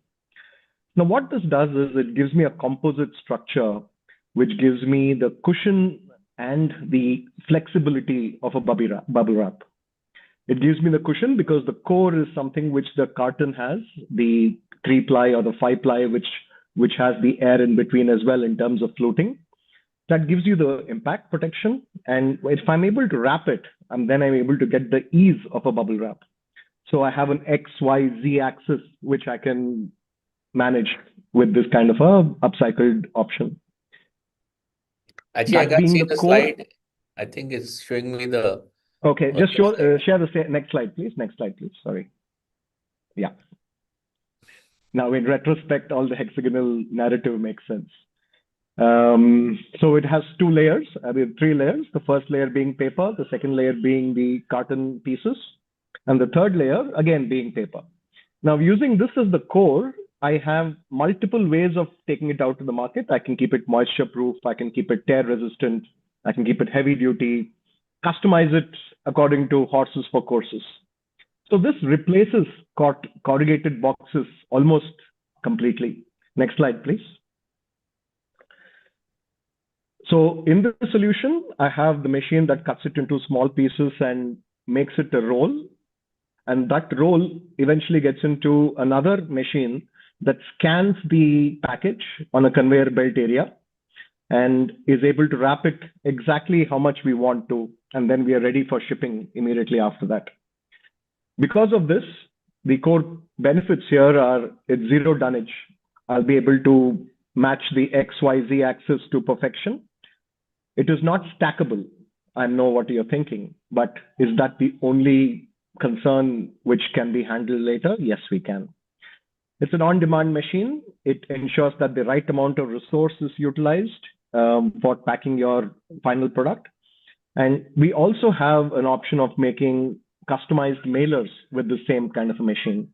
Now, what this does is it gives me a composite structure, which gives me the cushion and the flexibility of a bubble wrap. It gives me the cushion because the core is something which the carton has, the 3-ply or the 5-ply, which has the air in between as well in terms of floating. That gives you the impact protection. And if I'm able to wrap it, then I'm able to get the ease of a bubble wrap. So I have an X, Y, Z axis, which I can manage with this kind of a upcycled option. Actually, I That can't being see the the core. slide. I think it's showing me the. Okay, Oh, just just share the next slide, please. Next slide, please. Sorry. Yeah. Now, in retrospect, all the hexagonal narrative makes sense. So it has 2 layers, 3 layers. The first layer being paper, the second layer being the carton pieces, and the third layer again being paper. Now, using this as the core, I have multiple ways of taking it out to the market. I can keep it moisture proof. I can keep it tear resistant. I can keep it heavy duty, customize it according to horses for courses. So this replaces corrugated boxes almost completely. Next slide, please. So in the solution, I have the machine that cuts it into small pieces and makes it a roll. And that roll eventually gets into another machine that scans the package on a conveyor belt area and is able to wrap it exactly how much we want to. And then we are ready for shipping immediately after that. Because of this, the core benefits here are it's zero dunnage. I'll be able to match the XYZ axis to perfection. It is not stackable. I know what you're thinking, but is that the only concern which can be handled later? Yes, we can. It's an on-demand machine. It ensures that the right amount of resource is utilized for packing your final product. And we also have an option of making customized mailers with the same kind of a machine.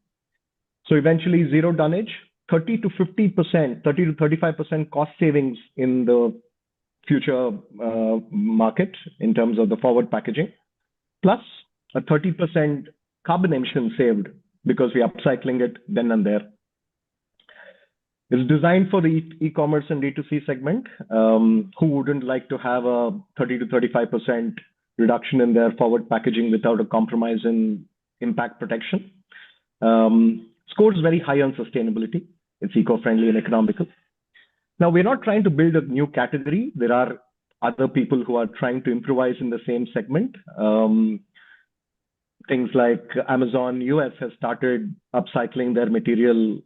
So eventually zero dunnage, 30 to 50%, 30 to 35% cost savings in the future market in terms of the forward packaging, plus a 30% carbon emission saved because we're upcycling it then and there. It's designed for the e-commerce and D2C segment. Who wouldn't like to have a 30 to 35% reduction in their forward packaging without a compromise in impact protection? Scores very high on sustainability. It's eco-friendly and economical. Now, we're not trying to build a new category. There are other people who are trying to improvise in the same segment. Things like Amazon US has started upcycling their material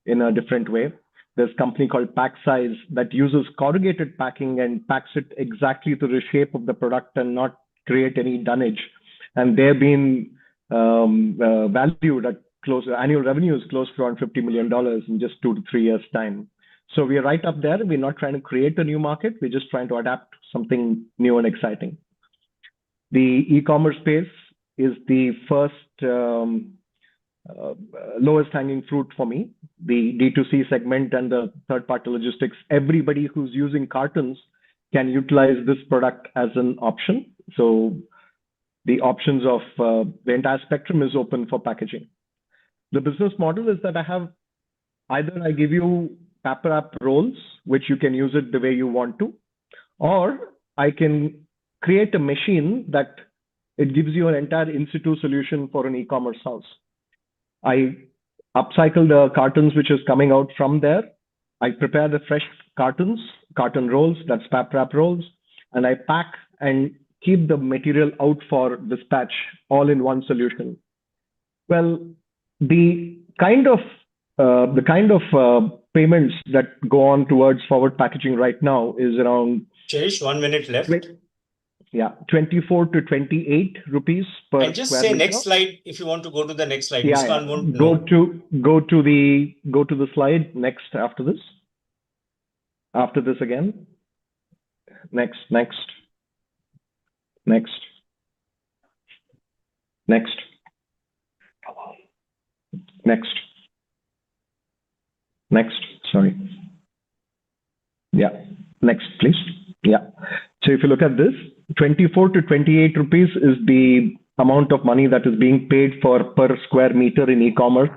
in a different way. There's a company called Pack Size that uses corrugated packing and packs it exactly to the shape of the product and not create any dunnage. And they've been valued at annual revenue is close to around $50 million in just 2 to 3 years' time. So we're right up there. We're not trying to create a new market. We're just trying to adapt something new and exciting. The e-commerce space is the first lowest hanging fruit for me. The D2C segment and the third-party logistics, everybody who's using cartons can utilize this product as an option. So the options of the entire spectrum is open for packaging. The business model is that either I give you Paprap rolls, which you can use it the way you want to, or I can create a machine that it gives you an entire in-situ solution for an e-commerce house. I upcycle the cartons which is coming out from there. I prepare the fresh carton rolls, that's Paprap rolls, and I pack and keep the material out for dispatch all in one solution. Well, the kind of payments that go on towards forward packaging right now is around. Cherish, 1 minute left. Yeah, 24 to 28 rupees per And just square say meter. next slide if you want to go to the next slide. Yeah, Muskan won't go know. to the slide next after this. After this again. Next. Next. Sorry. Yeah. Next, please. Yeah. So if you look at this, 24 to 28 rupees is the amount of money that is being paid for per square meter in e-commerce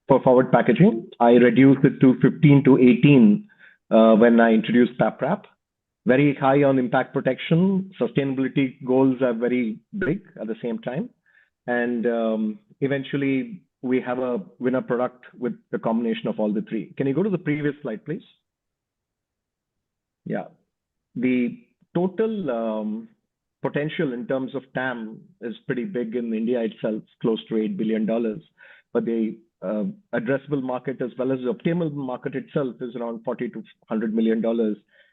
for forward packaging. I reduced it to 15 to 18 when I introduced Paprap. Very high on impact protection. Sustainability goals are very big at the same time. And eventually, we have a winner product with the combination of all the three. Can you go to the previous slide, please? Yeah. The total potential in terms of TAM is pretty big in India itself, close to $8 billion. But the addressable market as well as the obtainable market itself is around $40 to $100 million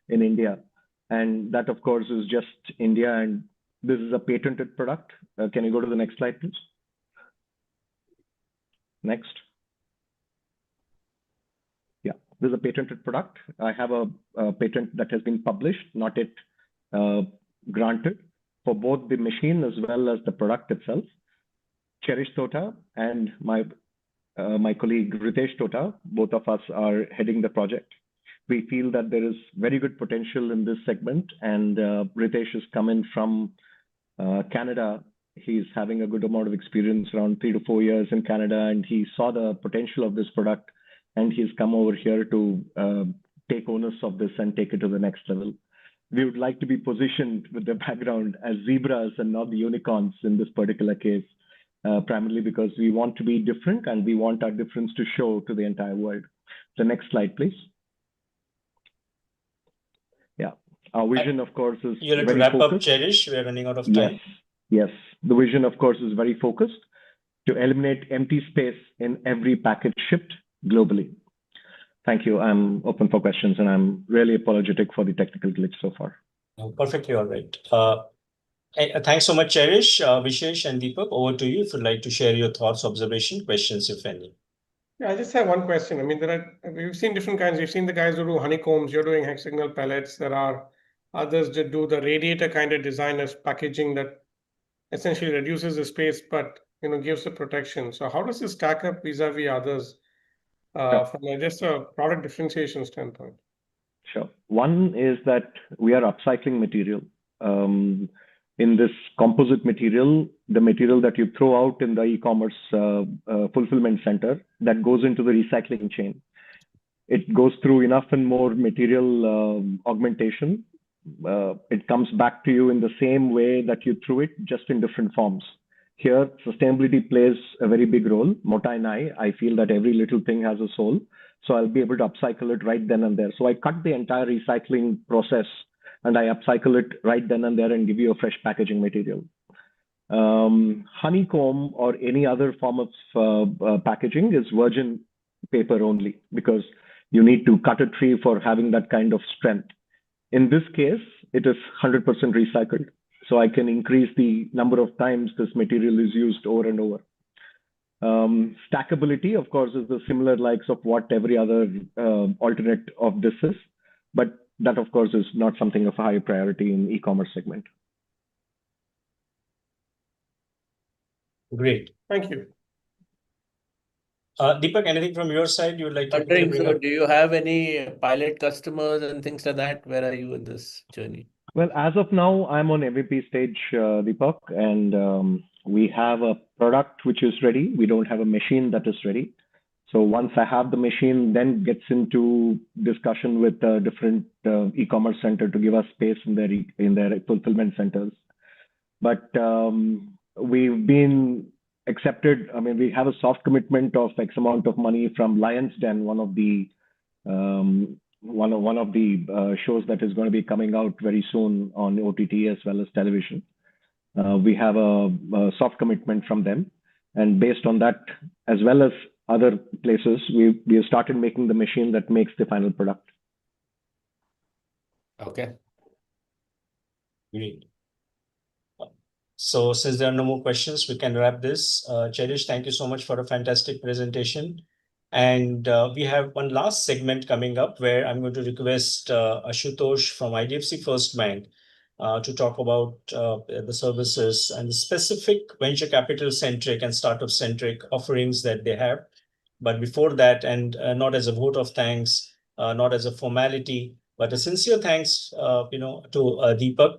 in India. And that, of course, is just India. And this is a patented product. Can you go to the next slide, please? Next. Yeah, this is a patented product. I have a patent that has been published, not yet granted, for both the machine as well as the product itself. Cherish Tota and my colleague Ritesh Tota, both of us are heading the project. We feel that there is very good potential in this segment, and Ritesh has come in from Canada. He's having a good amount of experience, around 3 to 4 years in Canada, and he saw the potential of this product, and he's come over here to take onus of this and take it to the next level. We would like to be positioned with the background as zebras and not the unicorns in this particular case, primarily because we want to be different and we want our difference to show to the entire world. The next slide, please. Yeah, our vision, of course, is you have to wrap up, Cherish. We are running out of time. Yes, the vision, of course, is very focused to eliminate empty space in every package shipped globally. Thank you. I'm open for questions, and I'm really apologetic for the technical glitch so far. Perfectly all right. Thanks so much, Cherish. Vishesh and Deepak, over to you if you'd like to share your thoughts, observation, questions, if any. Yeah, I just have one question. I mean, we've seen different kinds. We've seen the guys who do honeycombs. You're doing hexagonal pellets. There are others that do the radiator kind of design as packaging that essentially reduces the space, but gives the protection. So how does this stack up vis-a-vis others from just a product differentiation standpoint? Sure. One is that we are upcycling material. In this composite material, the material that you throw out in the e-commerce fulfillment center, that goes into the recycling chain. It goes through enough and more material augmentation. It comes back to you in the same way that you threw it, just in different forms. Here, sustainability plays a very big role. Mota and I feel that every little thing has a soul. So I'll be able to upcycle it right then and there. So I cut the entire recycling process and I upcycle it right then and there and give you a fresh packaging material. Honeycomb or any other form of packaging is virgin paper only, because you need to cut a tree for having that kind of strength. In this case, it is 100% recycled. So I can increase the number of times this material is used over and over. Stackability, of course, is the similar likes of what every other alternate of this is. But that, of course, is not something of a high priority in e-commerce segment. Great. Thank you. Deepak, anything from your side you would like to bring So up? do you have any pilot customers and things like that? Where are you in this journey? Well, as of now, I'm on MVP stage, Deepak, and we have a product which is ready. We don't have a machine that is ready. So once I have the machine, then gets into discussion with different e-commerce center to give us space in their fulfillment centers. But we've been accepted. I mean, we have a soft commitment of X amount of money from Lion's Den, one of the shows that is going to be coming out very soon on OTT as well as television. We have a soft commitment from them, and based on that, as well as other places, we have started making the machine that makes the final product. Okay. Great. So since there are no more questions, we can wrap this. Cherish, thank you so much for a fantastic presentation. And we have one last segment coming up where I'm going to request Ashutosh from IDFC First Bank to talk about the services and the specific venture capital centric and startup centric offerings that they have. But before that, and not as a vote of thanks, not as a formality, but a sincere thanks, to Deepak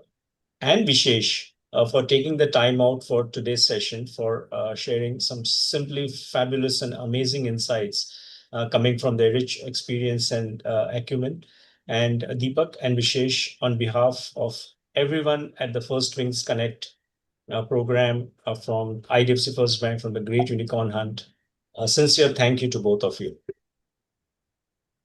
and Vishesh for taking the time out for today's session, for sharing some simply fabulous and amazing insights coming from their rich experience and acumen. And Deepak and Vishesh, on behalf of everyone at the First Wings Connect, program from IDFC First Bank from the Great Unicorn Hunt. A sincere thank you to both of you.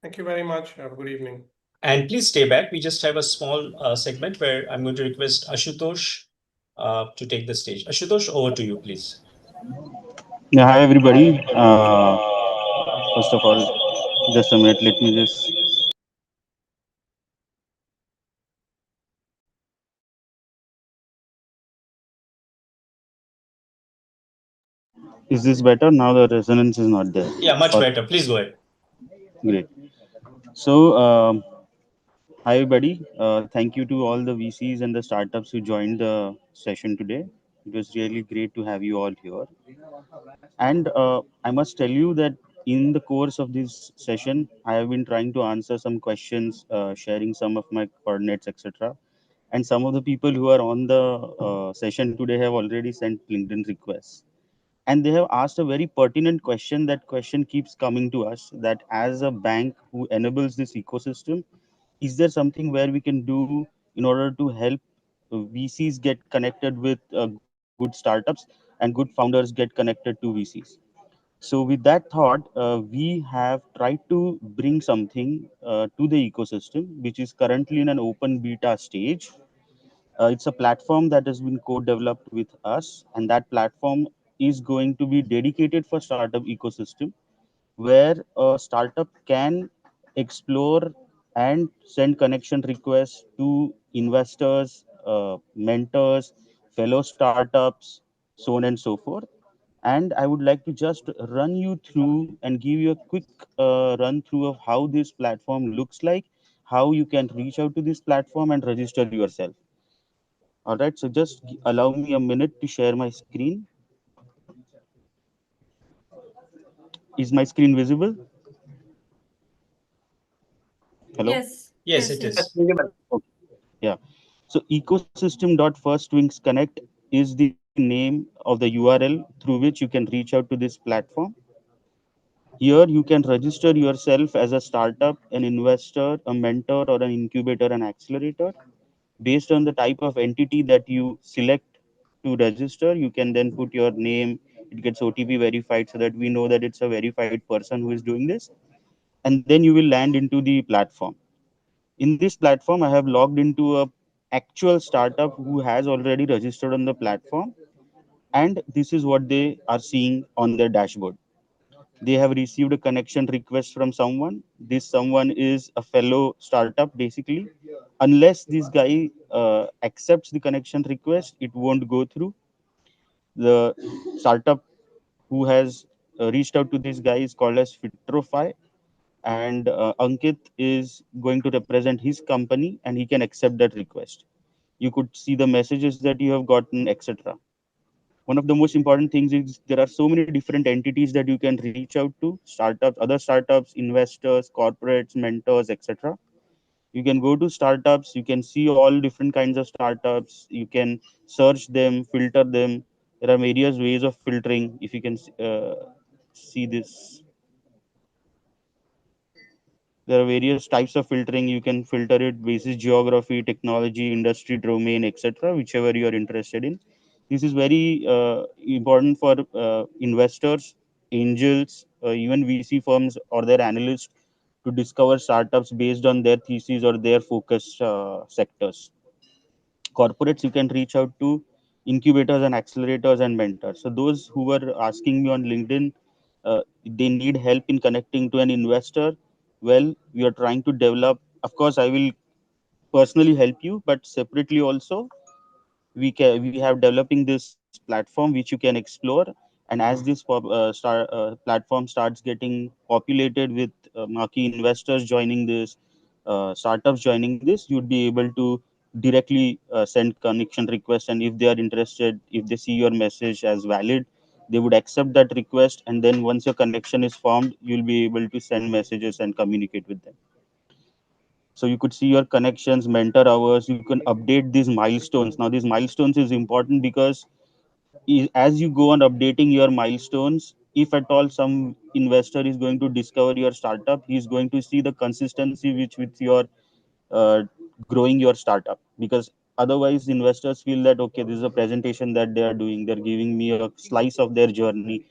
Thank you very much. Have a good evening. And please stay back. We just have a small segment where I'm going to request Ashutosh to take the stage. Ashutosh, over to you, please. Yeah, hi everybody. First of all, just a minute. Let me just. Is this better? Now the resonance is not there. Yeah, much better. Please go ahead. Great. So, hi everybody. Thank you to all the VCs and the startups who joined the session today. It was really great to have you all here. And I must tell you that in the course of this session, I have been trying to answer some questions, sharing some of my coordinates, etc. And some of the people who are on the session today have already sent LinkedIn requests. And they have asked a very pertinent question. That question keeps coming to us, that as a bank who enables this ecosystem, is there something where we can do in order to help VCs get connected with good startups and good founders get connected to VCs? So with that thought, we have tried to bring something to the ecosystem, which is currently in an open beta stage. It's a platform that has been co-developed with us, and that platform is going to be dedicated for startup ecosystem, where a startup can explore and send connection requests to investors, mentors, fellow startups, so on and so forth. And I would like to just run you through and give you a quick run through of how this platform looks like, how you can reach out to this platform and register yourself. All right, so just allow me a minute to share my screen. Is my screen visible? Hello? Yes, it is. Okay. Yeah. So ecosystem.firstwingsconnect is the name of the URL through which you can reach out to this platform. Here you can register yourself as a startup, an investor, a mentor, or an incubator and accelerator. Based on the type of entity that you select to register, you can then put your name. It gets OTP verified so that we know that it's a verified person who is doing this. And then you will land into the platform. In this platform, I have logged into a actual startup who has already registered on the platform. And this is what they are seeing on their dashboard. They have received a connection request from someone. This someone is a fellow startup, basically. Unless this guy accepts the connection request, it won't go through. The startup who has reached out to this guy is called as Fitrofy, and Ankit is going to represent his company, and he can accept that request. You could see the messages that you have gotten, etc. One of the most important things is there are so many different entities that you can reach out to: startups, other startups, investors, corporates, mentors, etc. You can go to startups, you can see all different kinds of startups, you can search them, filter them. There are various ways of filtering. If you can see this, there are various types of filtering. You can filter it basis geography, technology, industry, domain, etc., whichever you are interested in. This is very important for investors, angels, even VC firms or their analysts to discover startups based on their thesis or their focus sectors. Corporates, you can reach out to incubators and accelerators and mentors. So those who were asking me on LinkedIn, they need help in connecting to an investor. Well, we are trying to develop. Of course, I will personally help you, but separately also we have developing this platform which you can explore. And as this platform starts getting populated with marquee investors joining this, startups joining this, you'd be able to directly send connection requests, and if they are interested, if they see your message as valid, they would accept that request, and then once your connection is formed, you'll be able to send messages and communicate with them. So you could see your connections, mentor hours, you can update these milestones. Now these milestones is important because as you go on updating your milestones, if at all some investor is going to discover your startup, he's going to see the consistency which with your growing your startup. Because Otherwise, investors feel that, okay, this is a presentation that they are doing. They're giving me a slice of their journey.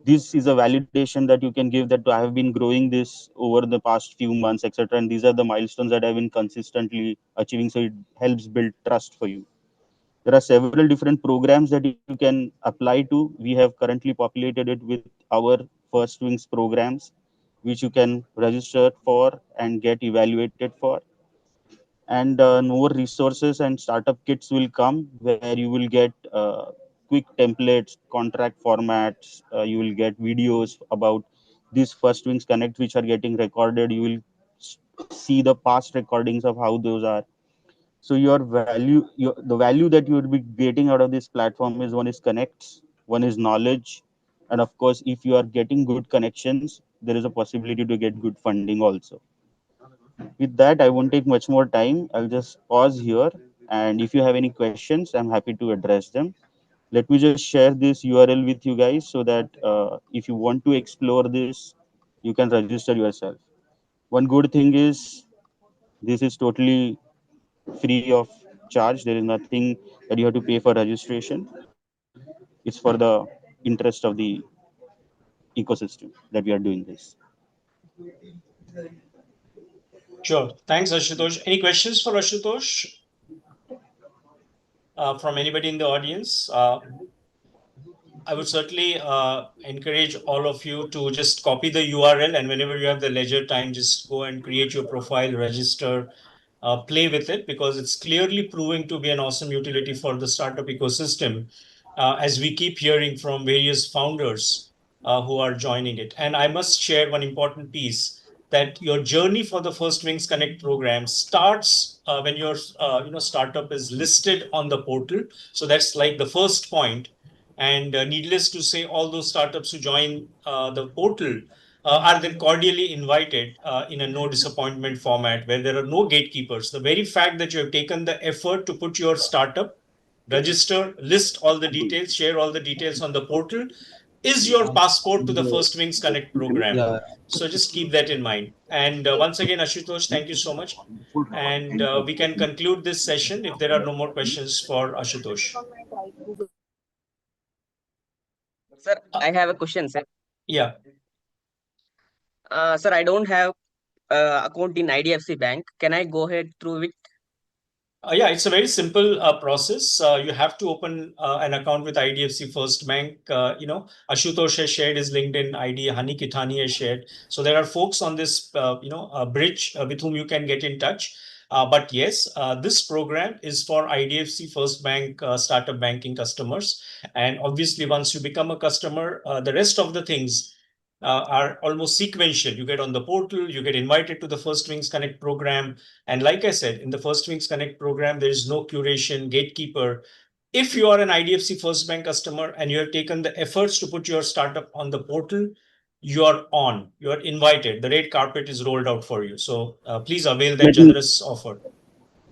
This is a validation that you can give that I have been growing this over the past few months, etc. And these are the milestones that I've been consistently achieving. So it helps build trust for you. There are several different programs that you can apply to. We have currently populated it with our First Wings programs, which you can register for and get evaluated for. And more resources and startup kits will come where you will get quick templates, contract formats. You will get videos about these First Wings Connect, which are getting recorded. You will see the past recordings of how those are. So the value that you would be getting out of this platform is, one is connects, one is knowledge, and of course, if you are getting good connections, there is a possibility to get good funding also. With that, I won't take much more time. I'll just pause here, and if you have any questions, I'm happy to address them. Let me just share this URL with you guys so that if you want to explore this, you can register yourself. One good thing is this is totally free of charge. There is nothing that you have to pay for registration. It's for the interest of the ecosystem that we are doing this. Sure. Thanks, Ashutosh. Any questions for Ashutosh from anybody in the audience? I would certainly encourage all of you to just copy the URL, and whenever you have the leisure time, just go and create your profile, register, play with it, because it's clearly proving to be an awesome utility for the startup ecosystem, as we keep hearing from various founders who are joining it. And I must share one important piece, that your journey for the First Wings Connect program starts when your startup is listed on the portal. So that's like the first point. And needless to say, all those startups who join the portal are then cordially invited in a no disappointment format where there are no gatekeepers. The very fact that you have taken the effort to put your startup, register, list all the details, share all the details on the portal is your passport to the First Wings Connect program. So just keep that in mind. And once again, Ashutosh, thank you so much. And we can conclude this session if there are no more questions for Ashutosh. Sir, I have a question, sir. Yeah. Sir, I don't have account in IDFC Bank. Can I go ahead through it? Yeah, it's a very simple process. You have to open an account with IDFC First Bank. Ashutosh has shared his LinkedIn ID. Hani Kithani has shared. So there are folks on this, bridge with whom you can get in touch. But yes, this program is for IDFC First Bank startup banking customers. And obviously, once you become a customer, the rest of the things are almost sequential. You get on the portal, you get invited to the First Wings Connect program. And like I said, in the First Wings Connect program, there is no curation, gatekeeper. If you are an IDFC First Bank customer and you have taken the efforts to put your startup on the portal, you're on, you're invited. The red carpet is rolled out for you. So please avail that generous offer.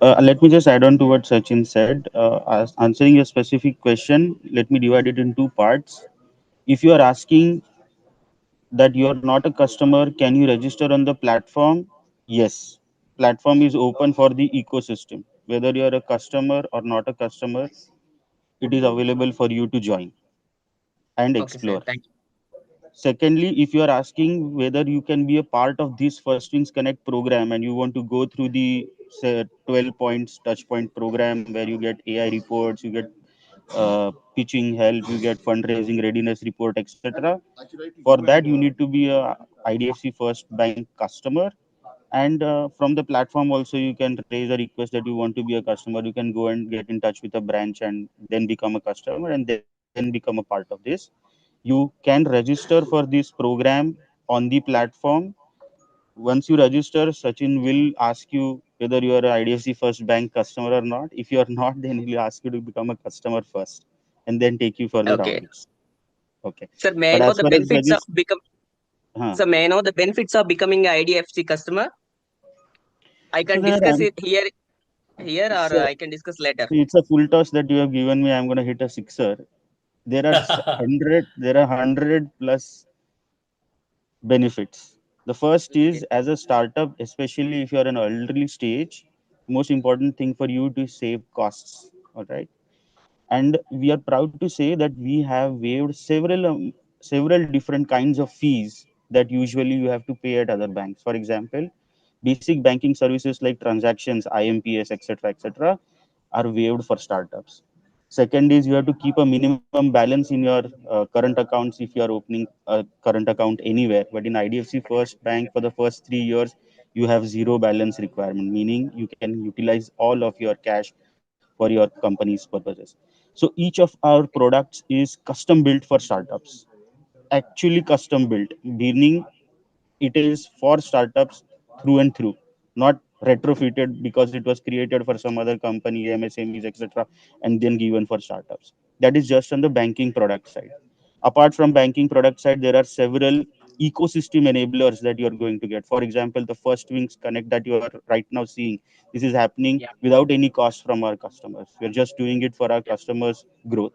Let me just add on to what Sachin said. As answering your specific question, let me divide it in two parts. If you are asking that you are not a customer, can you register on the platform? Yes. Platform is open for the ecosystem. Whether you are a customer or not a customer, it is available for you to join and Okay, sir. explore. Thank you. Secondly, if you are asking whether you can be a part of this First Wings Connect program and you want to go through the, say, 12 points touch point program where you get AI reports, you get pitching help, you get fundraising readiness report, etc. For that, you need to be a IDFC First Bank customer. And from the platform also, you can raise a request that you want to be a customer. You can go and get in touch with a branch and then become a customer and then become a part of this. You can register for this program on the platform. Once you register, Sachin will ask you whether you are an IDFC First Bank customer or not. If you are not, then he'll ask you to become a customer first and then take you further Okay. rounds. Okay. Sir, may I But know as the far as benefits of become? Huh. Sir, may I know the benefits of becoming a IDFC customer? I So can there discuss are, it here, or so I can discuss later. it's a full toss that you have given me. I'm going to hit a sixer. There are 100 plus benefits. The first is, as a startup, especially if you are an early stage, most important thing for you to save costs. All right. And we are proud to say that we have waived several different kinds of fees that usually you have to pay at other banks. For example, basic banking services like transactions, IMPS, etc., are waived for startups. Second is you have to keep a minimum balance in your current accounts if you are opening a current account anywhere. But in IDFC First Bank, for the first 3 years, you have zero balance requirement, meaning you can utilize all of your cash for your company's purposes. So each of our products is custom built for startups, actually custom built, meaning it is for startups through and through, not retrofitted because it was created for some other company, MSMEs, etc., and then given for startups. That is just on the banking product side. Apart from banking product side, there are several ecosystem enablers that you are going to get. For example, the First Wings Connect that you are right now seeing, this is happening without any cost from our customers. We're just doing it for our customers' growth.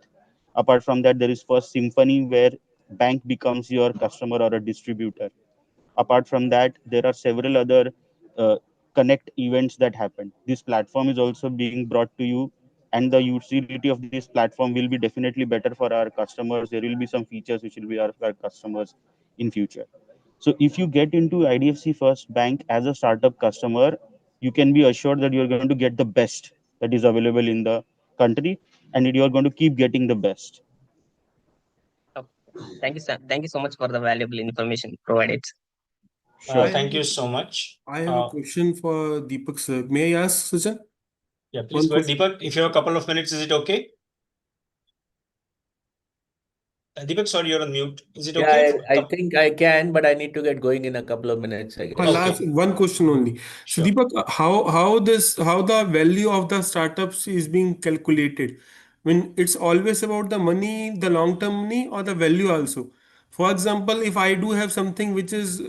Apart from that, there is First Symphony, where bank becomes your customer or a distributor. Apart from that, there are several other uh, connect events that happen. This platform is also being brought to you, and the utility of this platform will be definitely better for our customers. There will be some features which will be our customers in future. So if you get into IDFC First Bank as a startup customer, you can be assured that you're going to get the best that is available in the country, and you're going to keep getting the best. Uh, Thank you, sir. Thank you so much for the valuable information provided. Sure. Thank you so much. I have a question for Deepak sir. May I ask, Sachin? Yeah, please go ahead. Deepak, if you have a couple of minutes, is it okay? Deepak, sorry, you're on mute. Is it okay? Yeah, I think I can, but I need to get going in a couple of minutes, I guess. Last one question only. So Deepak, how the value of the startups is being calculated? When it's always about the money, the long-term money, or the value also. For example, if I do have something which is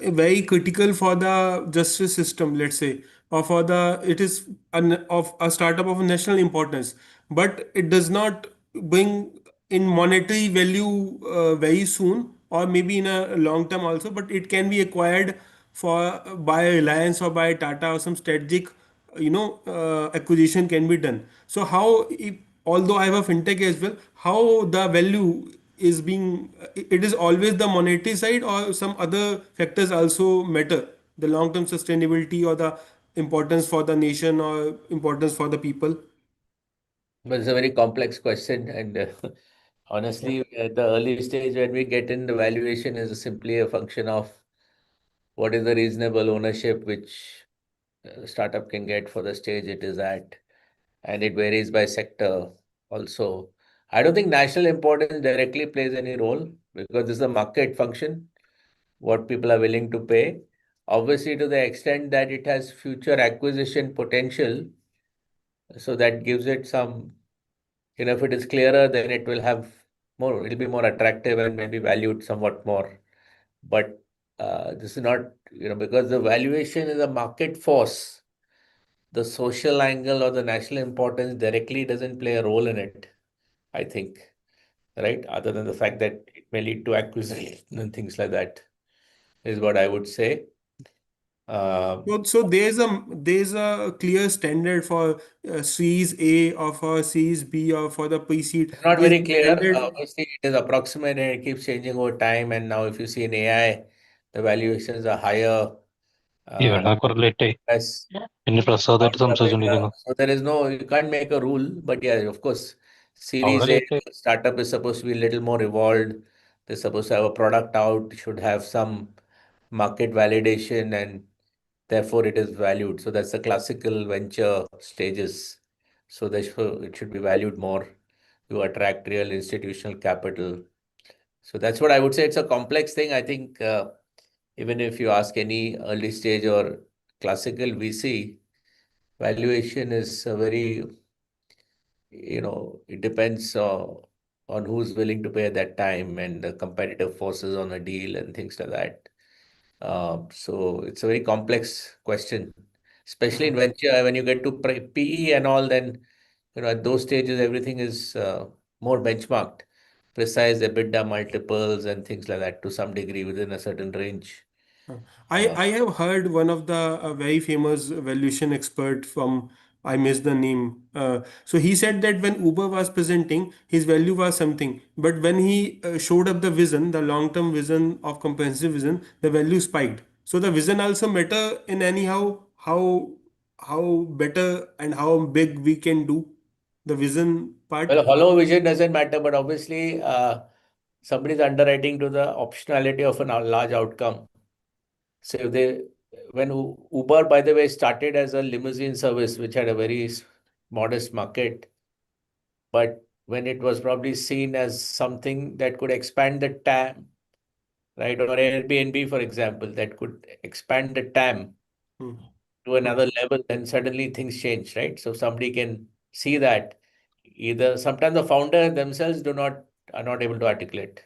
very critical for the justice system, let's say, or for the it is of a startup of national importance, but it does not bring in monetary value very soon, or maybe in a long term also, but it can be acquired for by Reliance or by Tata, or some strategic acquisition can be done. So how, if, although I have a fintech as well, how the value is being, it is always the monetary side, or some other factors also matter, the long term sustainability or the importance for the nation or importance for the people? But it's a very complex question, and honestly, at the early stage when we get in, the valuation is simply a function of what is the reasonable ownership which startup can get for the stage it is at, and it varies by sector also. I don't think national importance directly plays any role because this is a market function, what people are willing to pay. Obviously, to the extent that it has future acquisition potential, so that gives it some, if it is clearer, then it will have more, it'll be more attractive and maybe valued somewhat more. But this is not, because the valuation is a market force, the social angle or the national importance directly doesn't play a role in it, I think, right? Other than the fact that it may lead to acquisition and things like that, is what I would say. So there's a clear standard for Series A or for Series B or for the pre-seed. It's not There's very a clear. standard. Obviously, it is approximate and it keeps changing over time. And now, if you see in AI, the valuations are higher. ഇവരുടെ കുറലേറ്റേ പിന്നെ പ്രസാദായിട്ട് സംസാരിച്ചോണ്ടിരിക്കുന്നു So there is no, you can't make a rule, but yeah, of course, Series അവിടെ A late. startup is supposed to be a little more evolved. They're supposed to have a product out, should have some market validation, and therefore it is valued. So that's the classical venture stages. So it should be valued more to attract real institutional capital. So that's what I would say. It's a complex thing. I think even if you ask any early stage or classical VC, valuation is a very, it depends on who's willing to pay at that time and the competitive forces on a deal and things like that. So it's a very complex question, especially in venture. When you get to PE and all, then at those stages everything is more benchmarked, precise EBITDA multiples and things like that to some degree within a certain range. I have heard one of the very famous valuation expert from, I missed the name. So he said that when Uber was presenting, his value was something, but when he showed up the vision, the long-term vision of comprehensive vision, the value spiked. So the vision also matter in anyhow how better and how big we can do the vision part. Well, hollow vision doesn't matter, but obviously somebody's underwriting to the optionality of a large outcome. So if they, when Uber, by the way, started as a limousine service, which had a very modest market, but when it was probably seen as something that could expand the TAM, right? Or Airbnb, for example, that could expand the TAM to another level, then suddenly things change, right? So somebody can see that. Either sometimes the founder themselves are not able to articulate,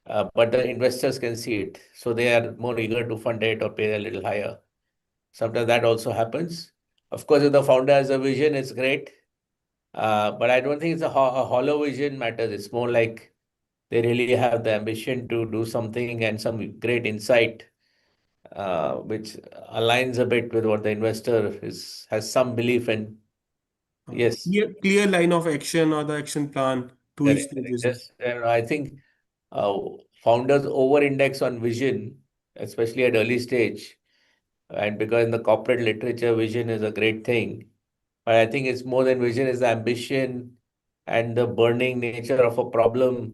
but the investors can see it, so they are more eager to fund it or pay a little higher. Sometimes that also happens. Of course, if the founder has a vision, it's great, but I don't think it's a hollow vision matters. It's more like they really have the ambition to do something and some great insight, which aligns a bit with what the investor has some belief in. Yes. Clear line of action or the action plan to reach the vision. Yes, I think founders over-index on vision, especially at early stage, and because in the corporate literature, vision is a great thing. But I think it's more than vision, is the ambition and the burning nature of a problem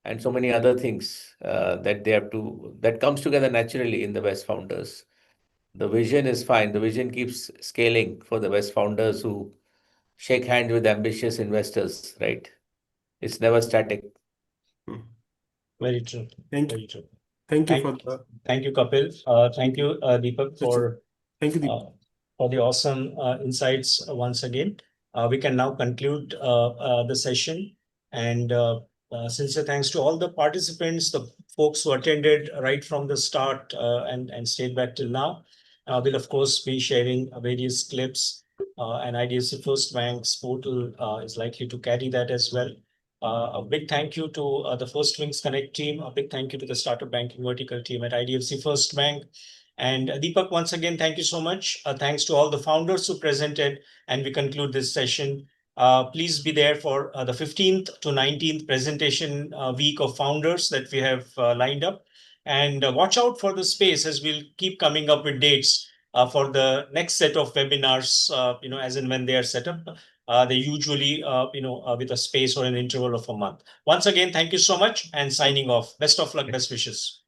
and so many other things that they have to, that comes together naturally in the best founders. The vision is fine. The vision keeps scaling for the best founders who shake hands with ambitious investors, right? It's never static. Very true. Thank Very you. true. Thank you for the. Thank you, Kapil. Thank you, Deepak, for Thank you, Deepak. For the awesome insights once again. We can now conclude the session. And sincere thanks to all the participants, the folks who attended right from the start and stayed back till now. We'll, of course, be sharing various clips, and IDFC First Bank's portal is likely to carry that as well. A big thank you to the First Wings Connect team. A big thank you to the Startup Banking Vertical team at IDFC First Bank. And Deepak, once again, thank you so much. Thanks to all the founders who presented, and we conclude this session. Please be there for the 15th to 19th presentation week of founders that we have lined up. And watch out for the space, as we'll keep coming up with dates for the next set of webinars, as and when they are set up. They usually, with a space or an interval of a month. Once again, thank you so much, and signing off. Best of luck, best wishes.